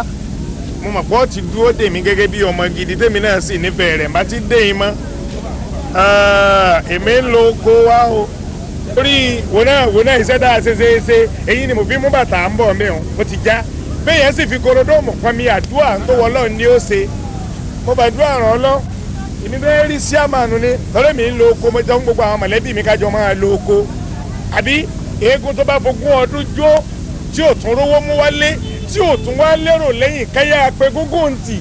S13: mo mọ̀ pé ó ti dúró dè mí gẹ́gẹ́ bí ọmọ gidi tèmi náà sì nífẹ̀ẹ́ rẹ̀ bá ti dé yín mọ́ èmi ń lo oko wá o torí wòná iṣẹ́ tá a ṣe èyí ni mo fi mú bàtà ń bọ̀ mí o mo ti já bẹ́ẹ̀ yẹn sì fi korodóòmù pọn mi àdúrà tó wọlọ́ ni ó ṣe mo bàdúrà ràn ọ́ lọ èmi bẹ́ẹ̀ rí síàmánù ni lọ́rẹ́ mi ń lo oko mo jẹun gbogbo àwọn mọ̀lẹ́bí mi kájọ máa lo oko àbí eégún tó bá fogún ọdún jó tí ò tún rówó mú wálé tí ò tún wá lérò lẹ́yìn káyà pé gúngún ntì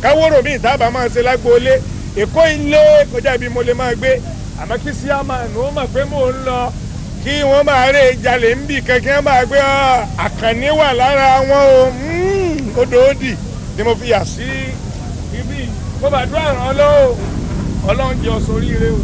S13: káwóró mi ìtàbà máa ṣe lágbóolé èkó ilé kọjá ibi mo lè máa gbé àmọ́ kí síàmánù ó mọ̀ pé mò ń lọ kí wọ́n máa rè jalè ń bì kankan máa gbé Àkànní wà lára wọn o odò òdì ni mo fi yà sí ibi mo bàdúrà ràn ọ́ lọ́wọ́ Ọlọ́run jẹ́ ọ̀sọ̀ oríire o.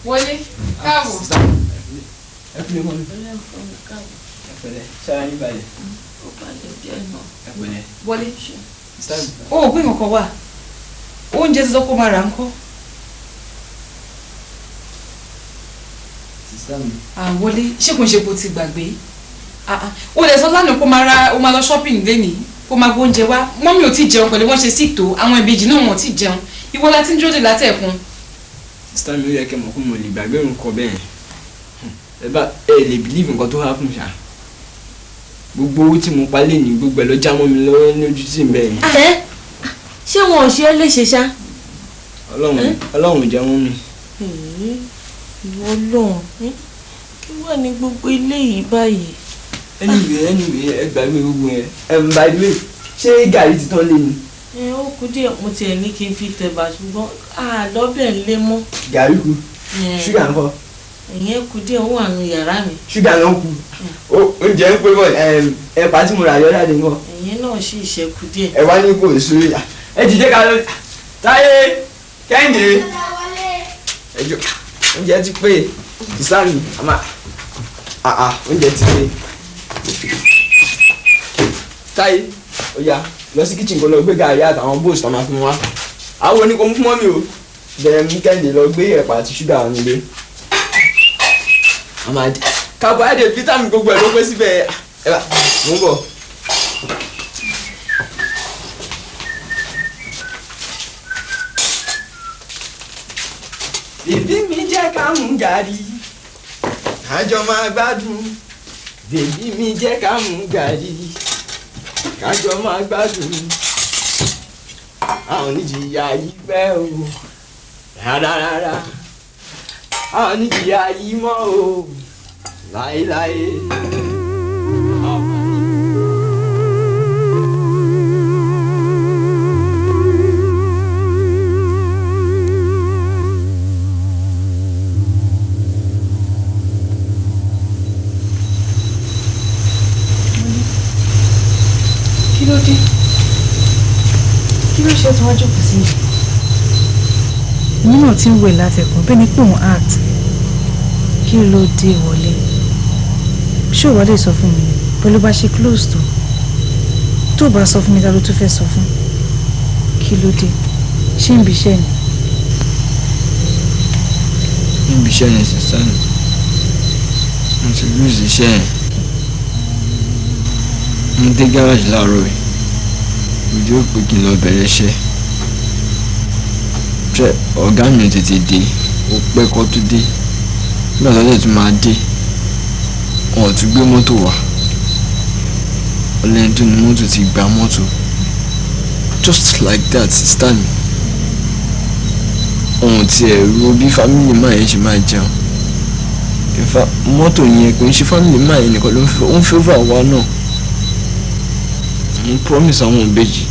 S10: Wọlé káàbọ̀.
S2: ẹ fi lè mọ mi. ẹ pẹ̀lẹ́ ṣáà yín balẹ̀.
S10: ó balẹ̀ díẹ̀ náà.
S2: ẹ pẹ̀lẹ́.
S10: Wọlé ó ò gbé nǹkan wá oúnjẹ ti sọ pé ó máa rà ń kọ́.
S2: sísá mi.
S10: Wọlé ṣé kò ń ṣe bó ti gbàgbé ó lè sọ lánàá kó máa lọ shopping lẹ́nìí kó máa gbóúnjẹ wá mọ́mí ò tí ì jẹun pẹ̀lú wọ́n ṣe sí tó àwọn ìbejì náà wọ́n ti jẹun ìwọ la ti ń dúró dè látẹ̀kùn.
S2: sísá mi ó yẹ kẹ́ mọ̀ kó mo lè gbàgbé nǹkan bẹ́ẹ̀ ẹ lè believe nǹkan tó happen ṣá gbogbo owó tí mo pa lé ní gbogbo ẹ ló já mọ́ mi lọ́wọ́ ní ojú tí ń bẹ̀ yẹn.
S17: ṣé wọn ò ṣe é léṣe ṣá.
S2: Ọlọ́run ò jẹ́ wọ́n mi.
S17: ìwọ lọ́hùn kí wà ní gbogbo ilé yìí báyìí.
S2: anyway ẹ gbàgbé gbogbo yẹn by the way ṣé gàrí ti tán lé ni.
S17: ó kù díẹ̀ mo tiẹ̀ ní kí n fi tẹ̀bà ṣùgbọ́n àlọ́bẹ̀ ń lé mọ́.
S2: gàrí kù ṣúgà ń kọ́.
S17: ìyẹn kù díẹ̀ ó wà nù yàrá mi.
S2: ṣúgà náà kù oúnjẹ ń pé bọ̀ ẹ̀pà tí mo rà yọ jáde nǹkan.
S17: ìyẹn náà sì ṣẹ́kù díẹ̀.
S2: ẹ wá ní kò sórí ẹ dìde ká lọ Táyé Kẹ́hìndé ẹjọ oúnjẹ ti pé ìsáàmì àmà oúnjẹ ti pé Táyé ó yá lọ sí kitchen kó lọ gbé gàrí àtàwọn bóòsì tó máa fún wa àwọn oníkó mú fún mọ́mí o bẹ̀rẹ̀ mú Kẹ́hìndé lọ gbé ẹ̀pà àti ṣúgà wọn nílé carbohydrate vitamin gbogbo ẹ̀ ló pé síbẹ̀ ẹ̀ bá mú bọ̀. Bíbí mi jẹ́ jẹ́ ká mú gàrí kájọ máa gbádùn bèbí mi jẹ́ ká mú gàrí kájọ máa gbádùn àwọn oníjìyà yìí pẹ́ o rárá àwọn oníjìyà yìí mọ́ o láéláé.
S10: Kí ló dé? Kí ló ṣe tí wọ́n jókòó sí yìí? Èmi náà ti ń wẹ̀ látẹ̀kùn bẹ́ẹ̀ ni pé òun act. Kí ló dé wọlé? Ṣé òwò lè sọ fún mi pẹ̀lú bá ṣe close tó? Tó bá sọ fún mi ta ló tún fẹ́ sọ fún? Kí ló dé? Ṣé ń bíṣẹ́ ni?
S2: ń bíṣẹ́ ni sísá mi mo ti lose iṣẹ́ yẹn. Mo dé gáràjì láàárọ̀ rẹ̀ ojú ò pé kí n lọ bẹ̀rẹ̀ iṣẹ́ ṣe ọ̀gá mi ò tètè dé ó pẹ́ kó tó dé nígbà tó dẹ̀ tún máa dé wọn ò tún gbé mọ́tò wá ọlẹ́ni tó ní mọ́tò ti gba mọ́tò just like that sister mi ọ̀hún tiẹ̀ ro bí family máa yẹn ṣe máa jẹun ìfà mọ́tò yẹn kò ń ṣe family máa yẹn nìkan ló ń favour àwa náà. Mo promise àwọn òbejì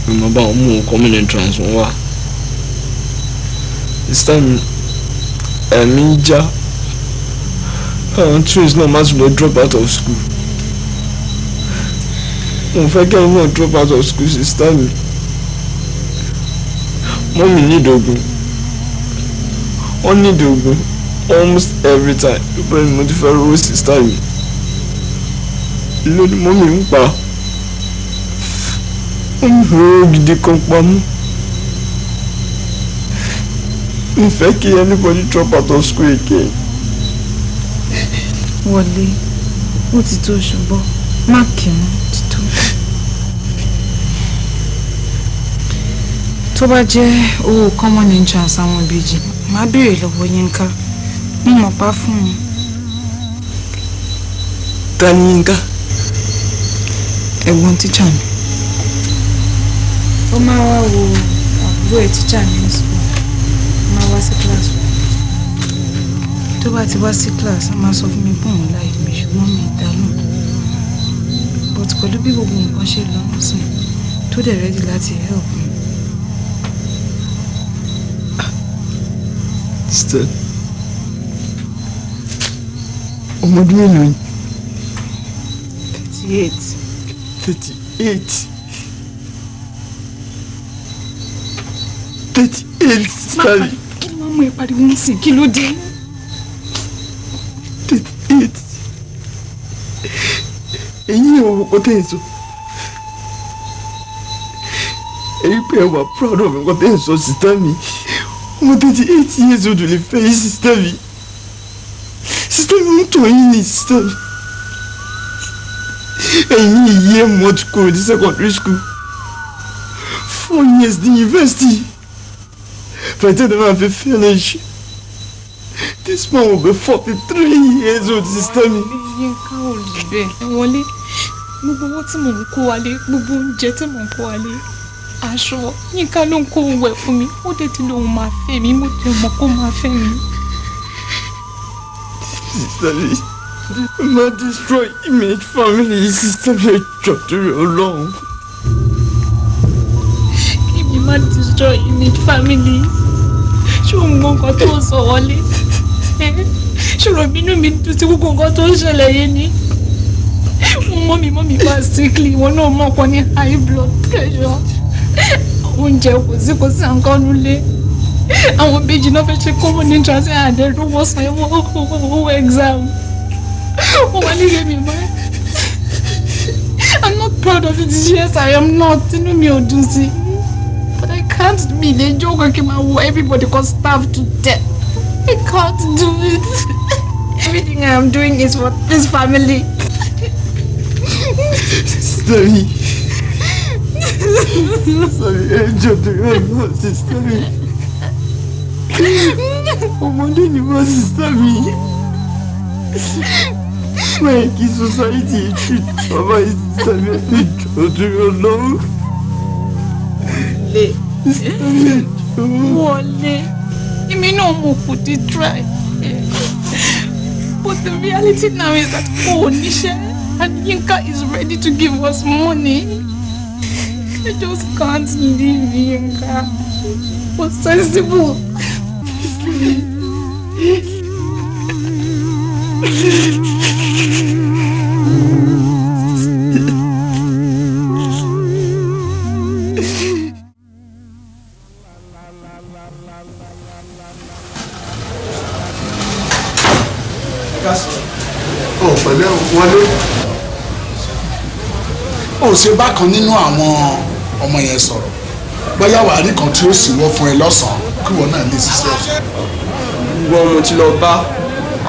S2: pé mo bá wọn mú common entrance wọn wá. This time ẹ̀mí ń já àwọn twins náà má tún lọ drop out of school. Mo fẹ́ kẹ́yìn náà drop out of school sister mi. Mọ́mì need oògùn. Wọ́n need oògùn almost every time. Bẹ́ẹ̀ ni mo ti fẹ́ rówó sister mi. Lónìí mọ́mì ń pa. Ó gidi kan pamọ́. N fẹ́ kí anybody drop out of school again.
S10: Wọlé, ó ti tó ṣùgbọ́n má kìnnú ti tó. Tó bá jẹ́ owó common entrance àwọn ìbejì, má béèrè lọ́wọ́ Yínká. Mo mọ̀ pa fún un.
S2: Ta ni Yínká?
S10: Ẹ̀gbọ́n tíjà mi. Ó máa wá wo àbúrò ẹ̀ tíjà ní school. Ó máa wá sí class wa. Tó bá ti wá sí class, a máa sọ fún mi pé òun láì mi ṣùgbọ́n mi ìdánù. But pẹ̀lú bí gbogbo nǹkan ṣe lọ sí tó dẹ̀ ready láti help mi.
S2: Sister, ọmọdún mélòó ni?
S10: 38.
S2: 38. 38 sister.
S10: Kí ni wọ́n mú ẹ pariwo ń sìn? Kí ló dé?
S2: 38. Ẹ̀yin ò kò tẹ̀ sọ. Ẹ̀yin pé ẹ wà proud of nǹkan tẹ̀ sọ sister mi. Ọmọ 38 years old lè fẹ́ yín sister mi. Sister mi ń tọ̀ yín ní sister mi. Ẹ̀yin ìyé mọ́ ti kúrò ní secondary school. 4 years ní university. By the time I have finished, this man will be 43 years old, sister mi.
S10: Yínká ò lè bẹ́ẹ̀. Wọlé, gbogbo owó tí mò ń kó wálé, gbogbo oúnjẹ tí mò ń kó wálé, aṣọ, Yínká ló ń kó wẹ̀ fún mi. Ó dé tí lóun máa fẹ́ mi, mo dé mọ̀ kó máa fẹ́ mi.
S2: Sister mi, ma destroy image family, sister mi, jọ torí Ọlọ́run.
S10: Kí mi má destroy image family. Ṣé o mọ nǹkan tó sọ Wọlé? Ṣòro bínú mi dùn sí gbogbo nǹkan tó ń ṣẹlẹ̀ yé ni. Mọ́mí wá sickly, wọn náà mọ̀ pọ̀ ní high blood pressure. Oúnjẹ kò sí nǹkan nulẹ̀. Àwọn ìbejì náà fẹ́ ṣe common entrance àdẹ́rùwọ̀ sanwó exam. Wọ́n wá nílé mi mọ́. I'm not proud of it, yes I am not. Inú mi ò dùn sí. But I can't be the joke kí máa wo everybody got starved to death. I can't do it. Everything I am doing is for this family.
S2: Sister mi. Sorry, ẹ jọ torí Ọlọ́run sister mi.
S3: ọmọdé ni wọ́n sister mi. Báyìí kí society treat bàbá sister mi ẹni jọ dúró lọ́wọ́.
S10: Wọlé, èmi náà mo kò dé try. But the reality now is that Onisha and Yinka is ready to give us money. I just can't leave Yinka. What's sensible?
S18: pẹ̀lẹ́ wọlé ó ṣe bákan nínú àwọn ọmọ yẹn sọ̀rọ̀ bóyá wàá rí kan tí ó sì wọ́ fún ẹ lọ́sàn-án kí wọ́n náà lè ṣiṣẹ́.
S2: gbọ́n mo ti lọ bá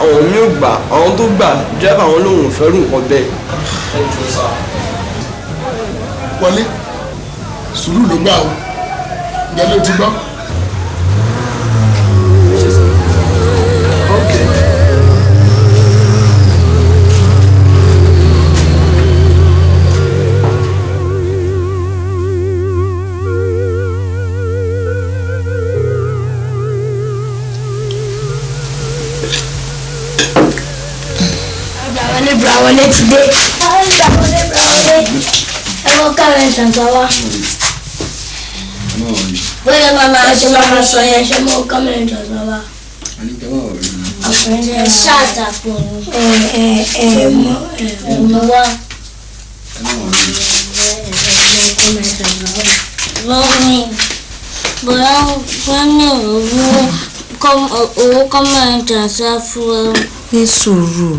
S2: àwọn mi ò gbà àwọn tó gbà dírẹ́bà àwọn lòun ò fẹ́rù nǹkan bẹ́ẹ̀.
S18: wọlé sùúrù ló gbà ó ǹjẹ́ ló ti gbọ́.
S16: Wọlé ti dé. Wọlé. Ẹ wọ́n káwé ìtàgbà wá. Bóyá màmá ṣe máa sọ yẹn ṣe mọ́ káwé ìtàgbà wá. Ọkùnrin ẹ ṣáàtàpọ̀ mọ́ wá. Lọ́ọ̀nì bóyá wọ́n ní owó kọ́mẹ̀ntì àṣà fún ẹ.
S17: Ní sùúrù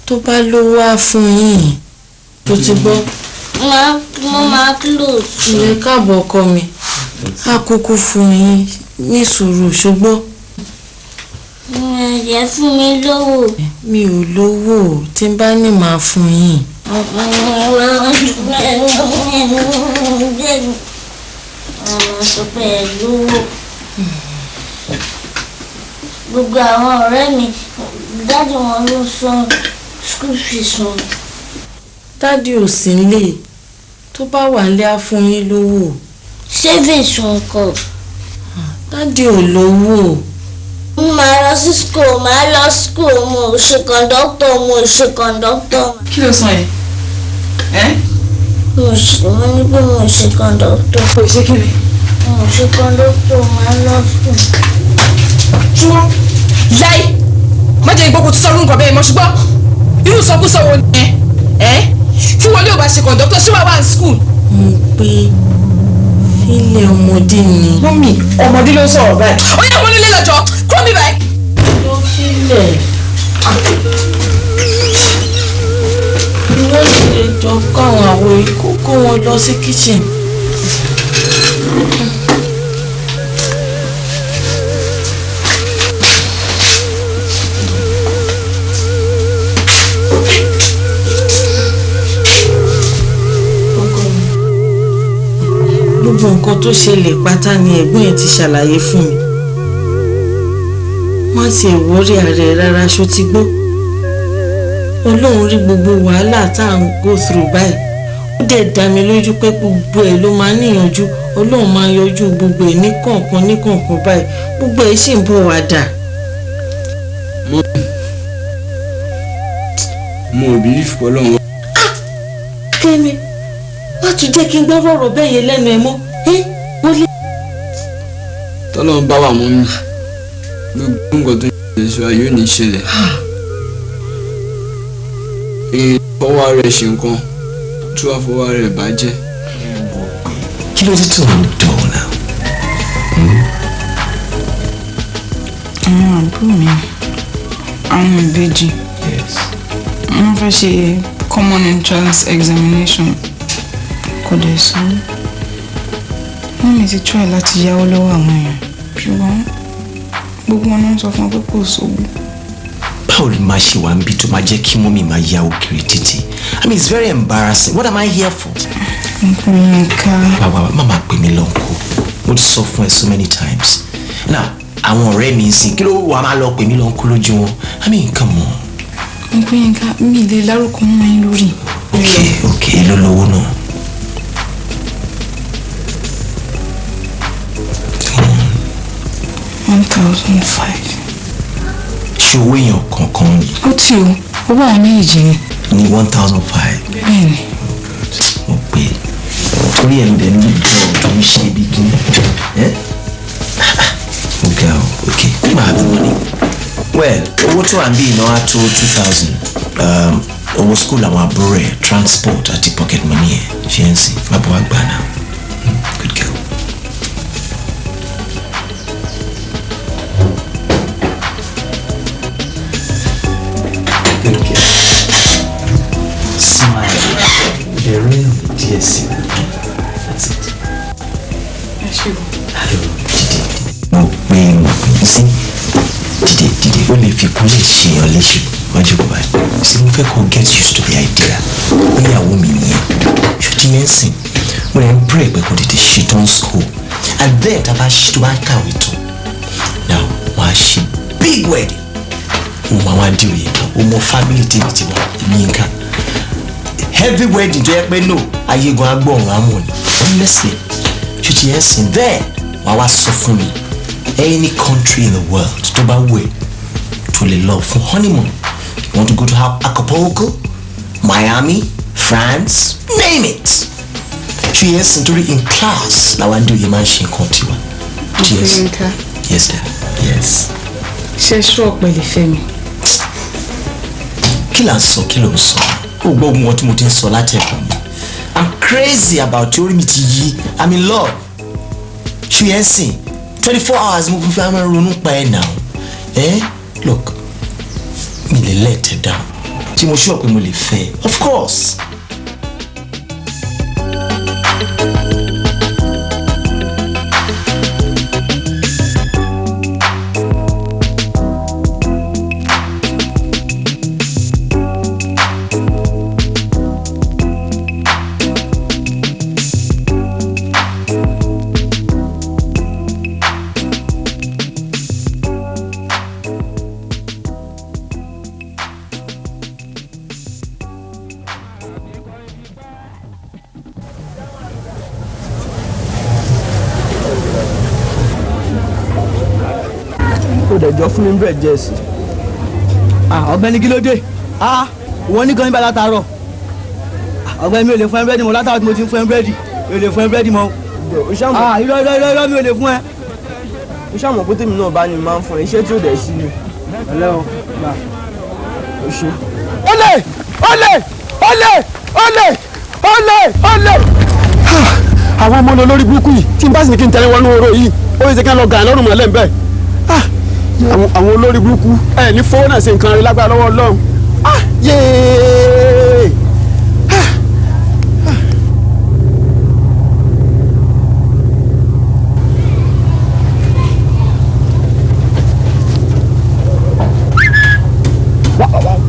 S17: tó bá ló wá fún yín tó ti gbọ́.
S16: Mo máa close.
S17: Ilé káàbọ̀ ọkọ mi á kúkú fún yín ní sùúrù ṣùgbọ́n.
S16: Ẹ̀jẹ̀ fún mi lówó.
S17: Mi ò lówó tí n bá ní màá fún yín.
S16: Gbogbo àwọn ọ̀rẹ́ mi dájú wọn ló san school fees wọn.
S17: Dádì ò sí nílé tó bá wà nílé á fún yín lówó.
S16: Savings wọn kọ.
S17: Dádì ò lówó.
S16: Màá lọ sí school mo ṣe conductor.
S8: Kí ló sọ yẹn?
S16: Mo ní pé mo ṣe conductor.
S8: Kò ṣe kí ni?
S16: Mo ṣe conductor máa lọ school.
S8: Ṣùgbọ́n láì má jẹ́ ìgbókùn tó sọ̀rọ̀ nǹkan bẹ́ẹ̀ mọ́ ṣùgbọ́n irú sọkúsọ wo ni tí wọlé ò bá ṣe conductor ṣé wàá wà ní school.
S17: Mo pé ilé ọmọdé ni.
S8: Mọ́mì ọmọdé ló ń sọ̀rọ̀ báyìí. Ó yẹ wọlé lọ́jọ́ kúrò mi báyìí.
S17: Lọ sílẹ̀. Ìwé ìlẹ̀ jọ káwọn àwọ̀ ìkókó wọn lọ sí kitchen. Gbogbo nǹkan tó ṣẹlẹ̀ pátá ni ẹ̀gbọ́n ẹ̀ ti ṣàlàyé fún mi. Má ti ìwọ́rí ààrẹ rárá ṣó ti gbọ́. Ọlọ́run rí gbogbo wàhálà tá à ń go through báyìí. Ó dẹ̀ dá mi lójú pé gbogbo ẹ̀ ló máa níyànjú. Ọlọ́run máa yọjú gbogbo ẹ̀ ní kọ̀ọ̀kan báyìí. Gbogbo ẹ̀ sì ń bọ̀ wá dà.
S2: Mo ò bí ìfọ̀ Ọlọ́run.
S17: Kẹ́mi má tún jẹ́ kí n gbọ́ rọ̀rọ̀ bẹ́ẹ̀ yẹn lẹ́nu ẹ mọ́. Wọlé.
S2: Tọ́lọ́run bá wà mọ́ mi gbogbo nǹkan tó ń ṣe sọ yóò ní ìṣẹ̀lẹ̀. Èyí fọwọ́ rẹ̀ ṣe nǹkan tí wàá fọwọ́ rẹ̀ bàjẹ́.
S11: Kí ló dé tó ń dọ̀ náà?
S10: Àwọn àbúrò mi àwọn ìbejì wọ́n fẹ́ ṣe common entrance examination kò dẹ̀ sọ mọ́mí ti try láti yáwó lọ́wọ́ àwọn èèyàn ṣùgbọ́n gbogbo wọn náà sọ fún wọn pé kò sówó.
S11: Báwo ni màá ṣe wà níbi tó máa jẹ́ kí mọ́mí máa yáwó kiri títì? I mean, it's very embarrassing. What am I here for?
S10: Nǹkan
S11: Bàbá má máa pè mí lọ́nkù. Mo ti sọ fún ẹ so many times. Now,
S19: àwọn ọ̀rẹ́ mi sìn kí ló wà máa lọ pè mí lọ ń kú lójú wọn I mean come on.
S8: mo pé nǹkan mi lè lárúkọ mọ́ ẹ lórí.
S19: ok ló lówó náà.
S8: $1,500.
S19: ṣé owó èèyàn kankan ni.
S8: ó tí o owó àwọn méjì ni.
S19: ní $1,500.
S8: bẹ́ẹ̀ni.
S19: mo pè é torí ẹ̀ ló dẹ̀ ní ìjọ tó ń ṣe ibi kíní. ó ga ọ ok nígbà àbí wọn ni. well owó tó wà ń bí iná á tó 2,000 owó school àwọn àbúrò ẹ̀ transport àti pocket money ẹ̀ ṣe ń sìn má bọ́ wá gbà náà good girl. Good girl. Smile. The real DSC. That's it. Mo pe sí dìde ó lè fi kúnlẹ̀ ṣèyàn léṣe wájú bàbá ẹ̀ sí mo fẹ́ kó get used to the idea ó níyàwó mi nìyẹn ṣùtì mẹ́sìn mo lè ń pray pé kò tètè ṣetán school and then tá a bá ṣe tó bá kàwé tó now wọ́n á ṣe big wedding mo máa wá dé òye o mọ family tèmi ti wá èmi nǹkan heavy wedding tó yẹ pé no ayégun agbóhùn amọ̀ ni honestly ṣùtì ẹ̀sìn then wàá wá sọ fún mi any country in the world tó bá wẹ̀ tó lè lọ fún honeymoon you want to go to Acapulco Miami France name it ṣùtì ẹ̀sìn torí in class làwọn adéoyè máa ń ṣe nǹkan tiwa. Yes dad yes.
S8: ṣe ṣú ọ̀pẹ lè fẹ́ mi.
S19: kí là ń sọ kí ló ń sọ ó gbọ́ ogun wọn tí mo ti ń sọ láti ẹ̀kọ́ mi I'm crazy about orí mi ti yí I'm in love ṣùgbọ́n ẹ̀ sìn 24 hours mo fi máa ronú pa ẹ̀ náà look mi lè let ẹ̀ down tí mo sure pé mo lè fẹ́ of course.
S2: jọ fún mi bread jẹ sí.
S20: ọ̀gbẹ́ni kí ló dé wọ́n ní kan níbẹ̀ látàárọ̀ ọ̀gbẹ́ni mi ò lè fún ẹ búrẹ́dì mọ́ látàárọ̀ tí mo ti ń fún ẹ búrẹ́dì mi ò lè fún ẹ búrẹ́dì mọ́. irọ́ mi ò lè fún ẹ.
S2: o ṣàmọ̀ pé tèmi náà bá ní máa ń fún ẹ iṣẹ́ tí ò dẹ̀ sí ni.
S20: ẹlẹ́wọ̀n gbà
S2: o ṣe.
S13: olè olè olè olè olè olè. àwọn ọmọ olórí burúkú yìí tí n bá sì ní kí n tẹ̀lé wọnú oró yìí ó yẹ kí n lọ gàn lọ́rùn mọ́lẹ̀ ń bẹ̀. àwọn olórí burúkú ẹ ní fowó náà ṣe nǹkan rí lágbára lọ́wọ́ Ọlọ́run. yéé.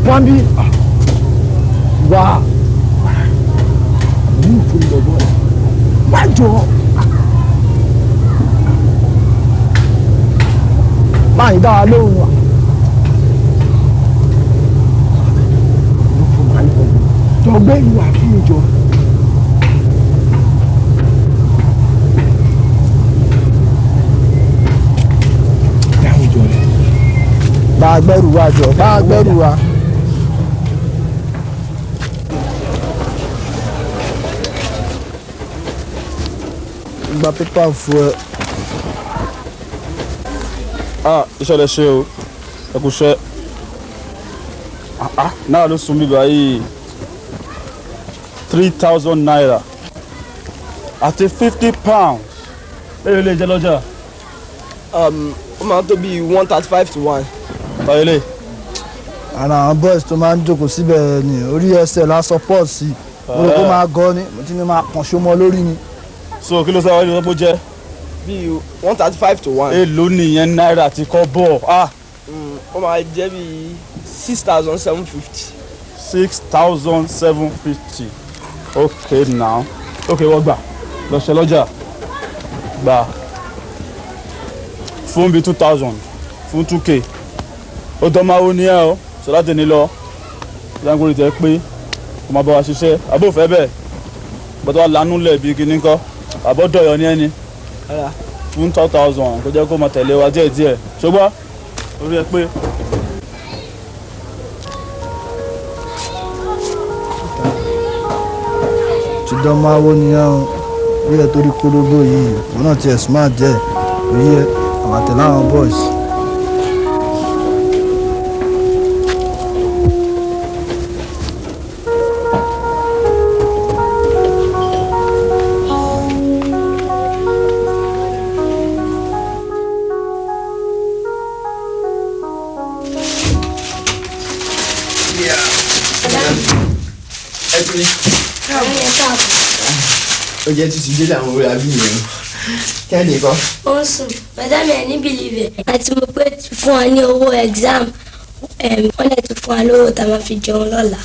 S13: wọ́n bí wá ní ìfúnni lọ́gbọ́n wájọ máa ń dá wa lóhùn wa. jọgbẹ́ ìwà fún mi jọ. bá a gbẹ́rù wa jọ bá a gbẹ́rù wa. gba pépà fún ẹ.
S21: iṣẹ́ lè ṣe o ẹ kú ṣe náà ló sún mi báyìí 3,000 naira àti 50 pounds lè lè jẹ lọ́jà.
S2: ó máa ń tó bíi 135 to 1.
S21: báyìí lè.
S22: ara àwọn boys tó máa ń jókòó síbẹ̀ ni orí ẹsẹ̀ la support sí mo rò kó máa gọ́ ni mo ti ní máa kàn ṣó mọ́ lórí ni.
S21: so kí ló sábà ní ọ̀pọ̀ jẹ́.
S2: bíi 135 to 1.
S21: èló nìyẹn náírà ti kọ́ bọ̀.
S2: ó máa jẹ́ bíi 6,750.
S21: 6,750 okay now okay wọ́n gbà lọ́sẹ̀ lọ́jà gbà fún bíi 2000 fún 2k ó tọ́ máa wo ní ẹ o sọ láti ní lọ ìdáǹgórí tẹ pé kò máa bá wa ṣiṣẹ́ àbó fẹ́ bẹ́ẹ̀ bọ́tọ̀ wa lánú lẹ̀ bíi kíní kọ́ àbọ̀ dọ̀yọ̀ ní ẹni fún 2000 kó jẹ́ kó máa tẹ̀lé wa díẹ̀díẹ̀ ṣùgbọ́n orí ẹ pé.
S22: ṣùgbọ́n máa wo nìyẹn o bí ẹ torí kórógbó yìí òun náà tiẹ̀ smart jẹ́ òye àwọn àtẹ̀lé àwọn boys.
S2: ó jẹ́ tuntun dé làwọn orí abí yẹn kẹ́ni kọ́.
S16: ó ń sùn bàtà mi ẹ̀ ní bìlìbẹ̀ àti mo pé fún wa ní owó exam wọ́n lè tún fún wa lówó tá a máa fi jẹun lọ́la.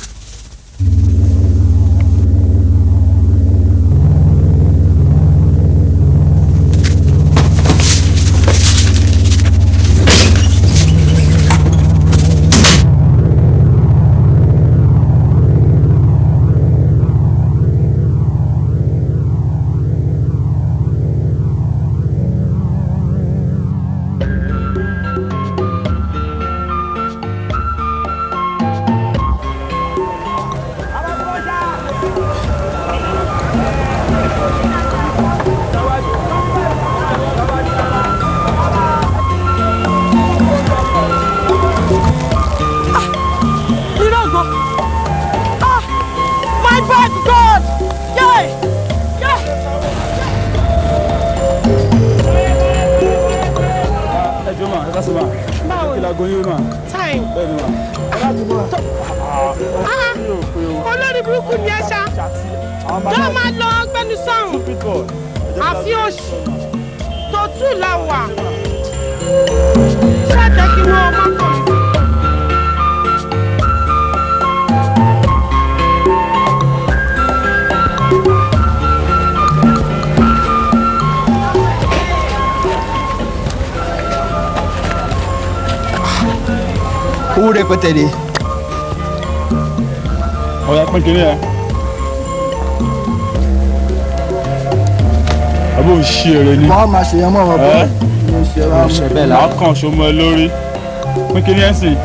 S14: olórí burúkú ni ẹ ṣá jọ máa lọ ọgbẹni sọrùn àfi oṣù tó tù la wà ṣáàjẹ kí wọn má kàn mí.
S2: owó rẹpẹtẹ ni.
S21: ọ̀ya pín kínní ẹ̀ àbò ṣí èrè ni.
S22: wọ́n máa ṣe yẹn mọ́ wọn bẹ́ẹ̀.
S21: máa kàn ṣọmọ ẹ lórí pín kínní ẹ̀ sìn.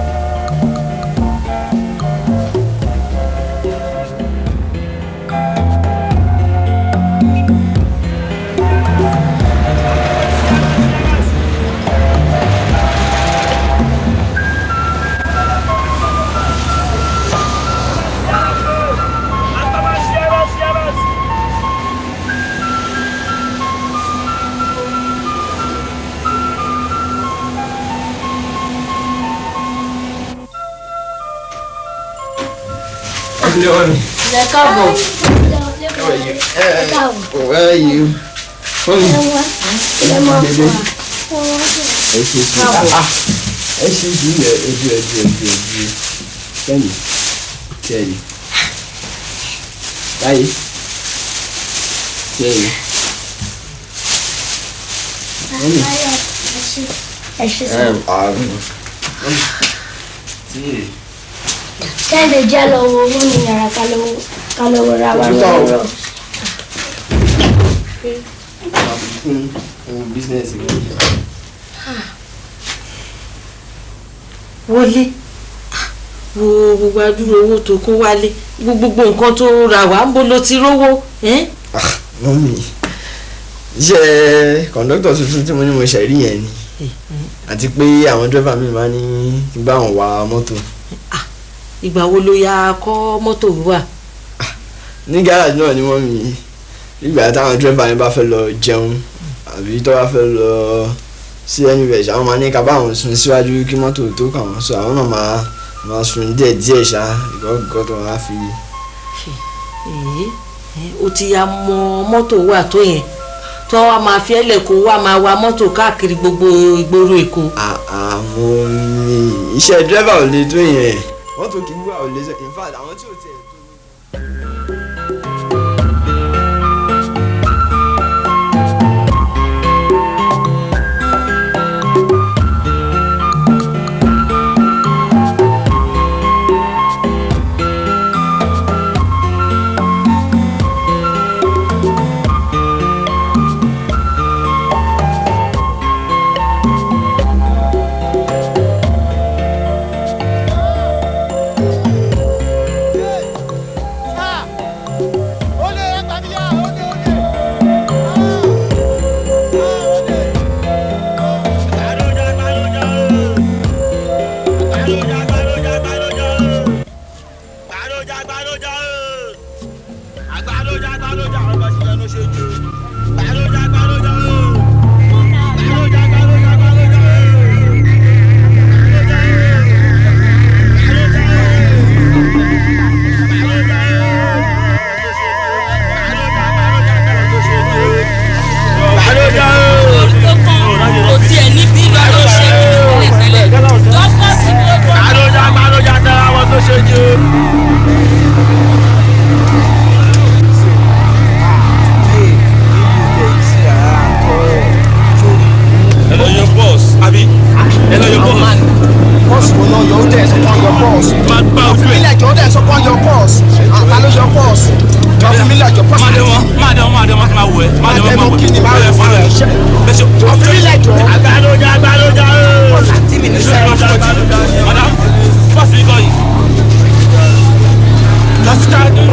S16: Ẹ káàbọ̀.
S2: Where are you? Ẹ ṣe ìdílé ojú. Kẹ́mi, Kẹ́mi. Báyìí. Kẹ́mi.
S16: Ẹ ṣe sọ. Kẹ́hìndé jẹ́ lọ wo owó ní yàrá ká lọ wo ra wa lọ́wọ́.
S17: Wọlé wo gbogbo adúrò owó tó kó wálé gbogbo nǹkan tó ra wá ń bó ló ti rówó.
S2: Mọ́mí iṣẹ́ kọ̀ǹdọ́tọ̀ tuntun tí mo ní mo ṣe rí yẹn ni àti pé àwọn dírẹ́fà mi máa ní kí n bá wọn wa mọ́tò.
S17: Ìgbà wo ló ya kọ́ mọ́tò wà?
S2: Ní gáràjì náà ni mọ́mí ìgbà táwọn dírẹ́fà yẹn bá fẹ́ lọ jẹun àbí tó bá fẹ́ lọ sí anywhere àwọn máa ní ká bá àwọn sùn síwájú kí mọ́tò tó kàn wọ́n so àwọn náà máa sùn díẹ̀ ṣá ìgbọ́gbọ́ tó wá fi.
S17: O ti ya mọ mọ́tò wà tó yẹn tó wá máa fi ẹlẹ̀ kó wá máa wa mọ́tò káàkiri gbogbo ìgboro Èkó.
S2: àmọ́ mi iṣẹ́ dírẹ́fà ò lè tó yẹn mọ́tò kì í wà ò lè sọ in fact àwọn tí ò tiẹ̀ tó.
S18: pọ́ọ̀sì. Ọ̀fun mi lẹ̀jọ́ dẹ̀ sọ pé yọ pọ́ọ̀sì. Ta ló yọ pọ́ọ̀sì? Ọ̀fun mi lẹ̀jọ́ pọ́ọ̀sì.
S21: Máa dẹ̀ wọ́n máa wù ẹ́. Máa dẹ̀ wọ́n máa wù ẹ́.
S18: Kí ni máa wù ẹ́ fún ẹ̀? Ọ̀fun mi lẹ̀jọ́.
S21: Àgbàlódé.
S18: Pọ́ọ̀sì àti mi ní sẹ́yìn.
S21: Madam, pọ́ọ̀sì mi kọ́ yìí. Lọ́sítàdì.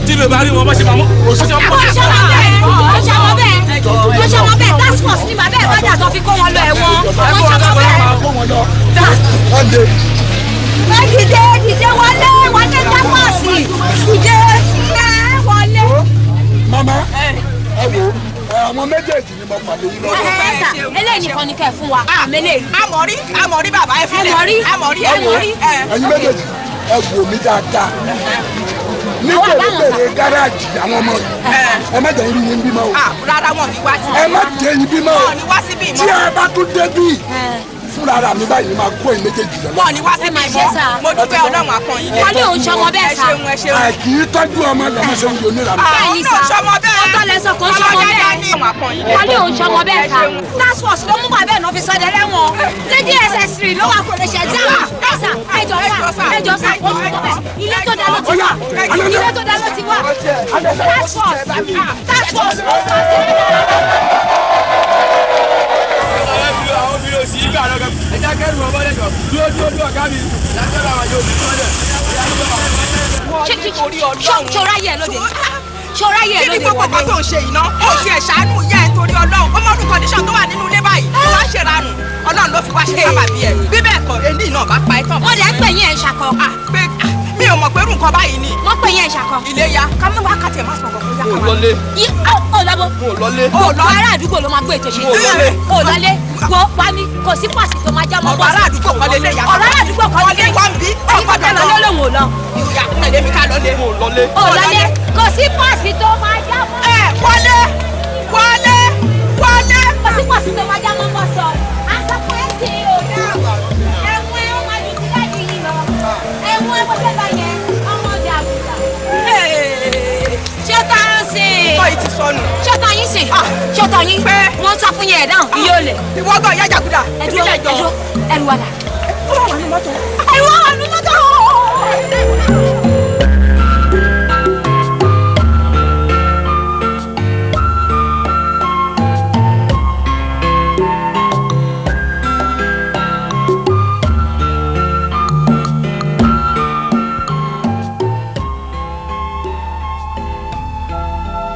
S21: Tí bèbá rí wọn bá ṣe máa mú.
S18: Mama, ẹ wo àwọn méjèèjì ni mo pàdé yín lọ́wọ́.
S7: Eléyìí nìkan ni kẹ́ fún wa.
S8: Àmọ̀rí bàbá ẹ fílẹ̀. Àmọ̀rí.
S18: Ẹ̀yin méjèèjì ẹ wò mí dáadáa. Nígbà bèrè gáràjì àwọn ọmọ yìí ẹ má jẹ́ yín yín bímọ o.
S8: Rárá wọn ní wá sí.
S18: Ẹ má jẹ́ yín bímọ o.
S8: Wọn ní wá síbí mọ́.
S18: Tí ẹ bá tún débí fúnra ara mi báyìí máa kó ẹ̀yin méjèèjì lọ.
S8: Wọn ní wá síbí mọ́. Mo dúpẹ́ Ọlọ́run àpọ̀n yín.
S7: Wọlé òun ṣọmọ bẹ́ẹ̀ sá.
S8: Ẹ ṣeun.
S18: Àìkì í tọ́jú ọmọ lọ́mọ ṣe ń yọ nílà mi.
S7: Báyìí sá. Ọtọ́ lẹ sọ kó ṣọmọ bẹ́ẹ̀. Wọlé òun ṣọmọ bẹ́ẹ̀ sá. Task force ló mú bàbá ẹ̀ náà fi sọdẹ lẹ́wọ̀n. Lady SS3 ló wà kò lè ṣe exam. Ẹjọ́ sá. Ilé tó dá ló ti wà. Ilé tó dá ló ti wà. Task force. Task force ló sọ sí.
S21: Ẹja kẹrù ọmọ lẹjọ dúró ọ̀gá mi lájọ́ làwọn yóò fi sọ́dẹ̀.
S7: Ṣọ́ra yẹ lóde. Ṣọ́ra yẹ lóde wọlé.
S8: Kí ni gbogbo kan tó ń ṣe iná? Ó ti ẹ̀ ṣàánú ìyá ẹ̀ torí Ọlọ́run. Ó mọ̀rún kọ́ndíṣọ̀n tó wà nínú ilé báyìí. Ó wá ṣèrànù. Ọlọ́run ló fi wá ṣe sábàbí ẹ̀. Bí bẹ́ẹ̀ kọ́ ẹni náà bá pa ẹ́ tán.
S7: Wọ́n dẹ̀ ń pè yín ẹ̀ ń ṣakọ.
S8: Mi ò mọ̀ pé irú nǹkan báyìí ni.
S7: Wọ́n pè yín ẹ̀ ń ṣakọ.
S8: Ilé ya. Ká mú wákàtí ẹ̀ má sọ̀rọ̀ kó yá ká
S21: Mo lọlé.
S7: Ó lọ́bọ̀.
S21: Mo lọlé.
S7: Ó lọ ará àdúgbò ló máa gbé ètò ṣe.
S21: Mo lọlé.
S7: Ó lọlé. wo pani kò sí pàṣẹ tó máa já mọ́ bọ́ọ̀sì.
S15: ọ̀rọ̀ àdúgbò kan lélẹ̀ yàtọ̀.
S7: ọ̀rọ̀ àdúgbò kan lélẹ̀
S15: wọ́n bí
S7: ọ̀pọ̀tẹ́ lọ lóhùn ò lọ.
S15: ìyá tẹ̀lé mi ká lọlé.
S7: ò lọlé kò sí pàṣẹ tó máa já mọ́.
S15: ẹ wọlé
S7: kò sí pàṣẹ tó máa já mọ́ bọ́ sọ. àṣàkọ ẹ̀ sì ò dáa ẹ̀wọ̀n ẹ̀ máa ju síláàdì yìí lọ ẹ̀wọ̀n ẹ̀ bọ́sẹ̀ bá yẹn ọmọdé àgùntà. ṣé tá a ń sìn.
S15: kọ́ yìí ti sọnù.
S7: ṣé tá yín sìn. ṣé tá yín pé wọ́n sá fún yẹn ẹ̀ dáhùn iye olè.
S15: ìwọ gbọ́ ìyá jàgùdà.
S7: ẹ̀dúró ẹ̀rù wàdà.
S15: ó wà ní mọ́tò.
S7: ẹ̀rù wà ní mọ́tò.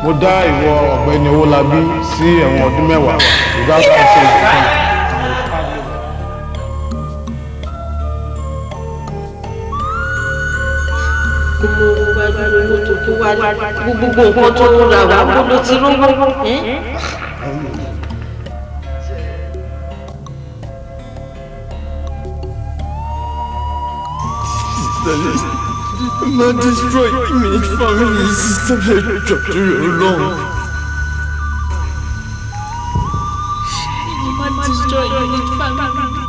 S5: mo dá ìwọ ọ̀gbẹ́ni Owólabí sí ẹ̀wọ̀n ọdún 10 without consent kan.
S17: gbogbo nǹkan tó rà wá kó ló ti rówó.
S2: má destroy image family system ẹjọ tó yọ lọ́wọ́.
S17: má destroy image family.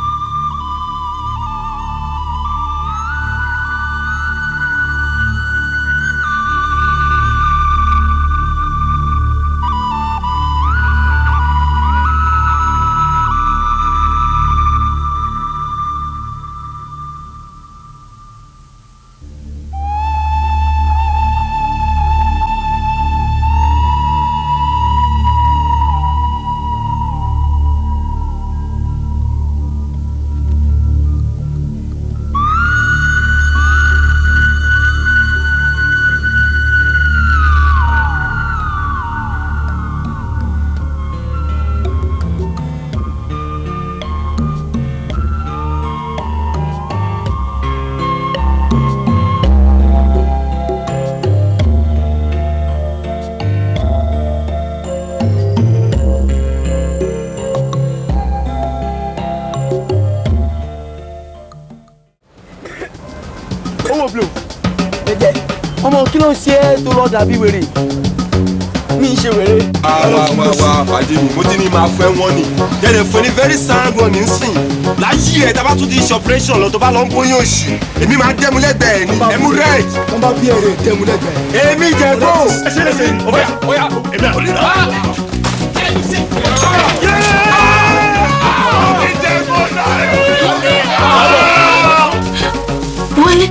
S2: Owo Blow ẹ̀jẹ̀ ọmọ kí ló ń ṣe é tó lọ́ọ́ dàbí wèrè ní í ṣe wèrè.
S6: wá pàdé mi mo ti ní máa fẹ́ wọ́n ni jẹ́rẹ̀ fún ní very sound one nísìn láyé ẹ̀ tábà tún ti ṣe operation lọ tó bá lọ ń bóyá òṣì èmi máa dẹ́mu lẹ́gbẹ̀ẹ́ ni ẹ̀mú red.
S2: tó bá bí èrè dẹ́mu lẹ́gbẹ̀ẹ́.
S6: èmi jẹ tó. ẹ ṣe lè ṣe oya èmi àkọlé náà.
S17: wọlé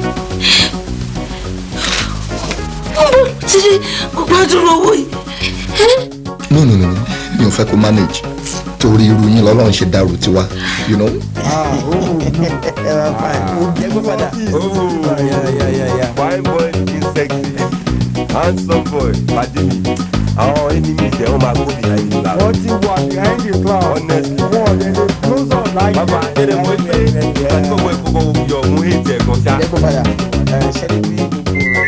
S17: ti di gbàdúrà owó yìí.
S23: no mi ò fẹ́ kó manage torí irú yín lọ́lọ́run ṣe dàrú tiwa you know.
S6: fine boy looking sexy handsome boy pàdé mi àwọn enemies ẹ̀ wọ́n máa go behind the cloud.
S2: wọ́n ti wà behind the cloud.
S6: honestly.
S2: wọ́n lè lè close up like.
S6: bàbá jẹ́rẹ̀ mọ́ pé àti gbogbo ìkókó yọ̀ mú hate ẹ̀ gan ṣá.
S2: ṣẹlẹ̀ bí gbogbo rẹ̀.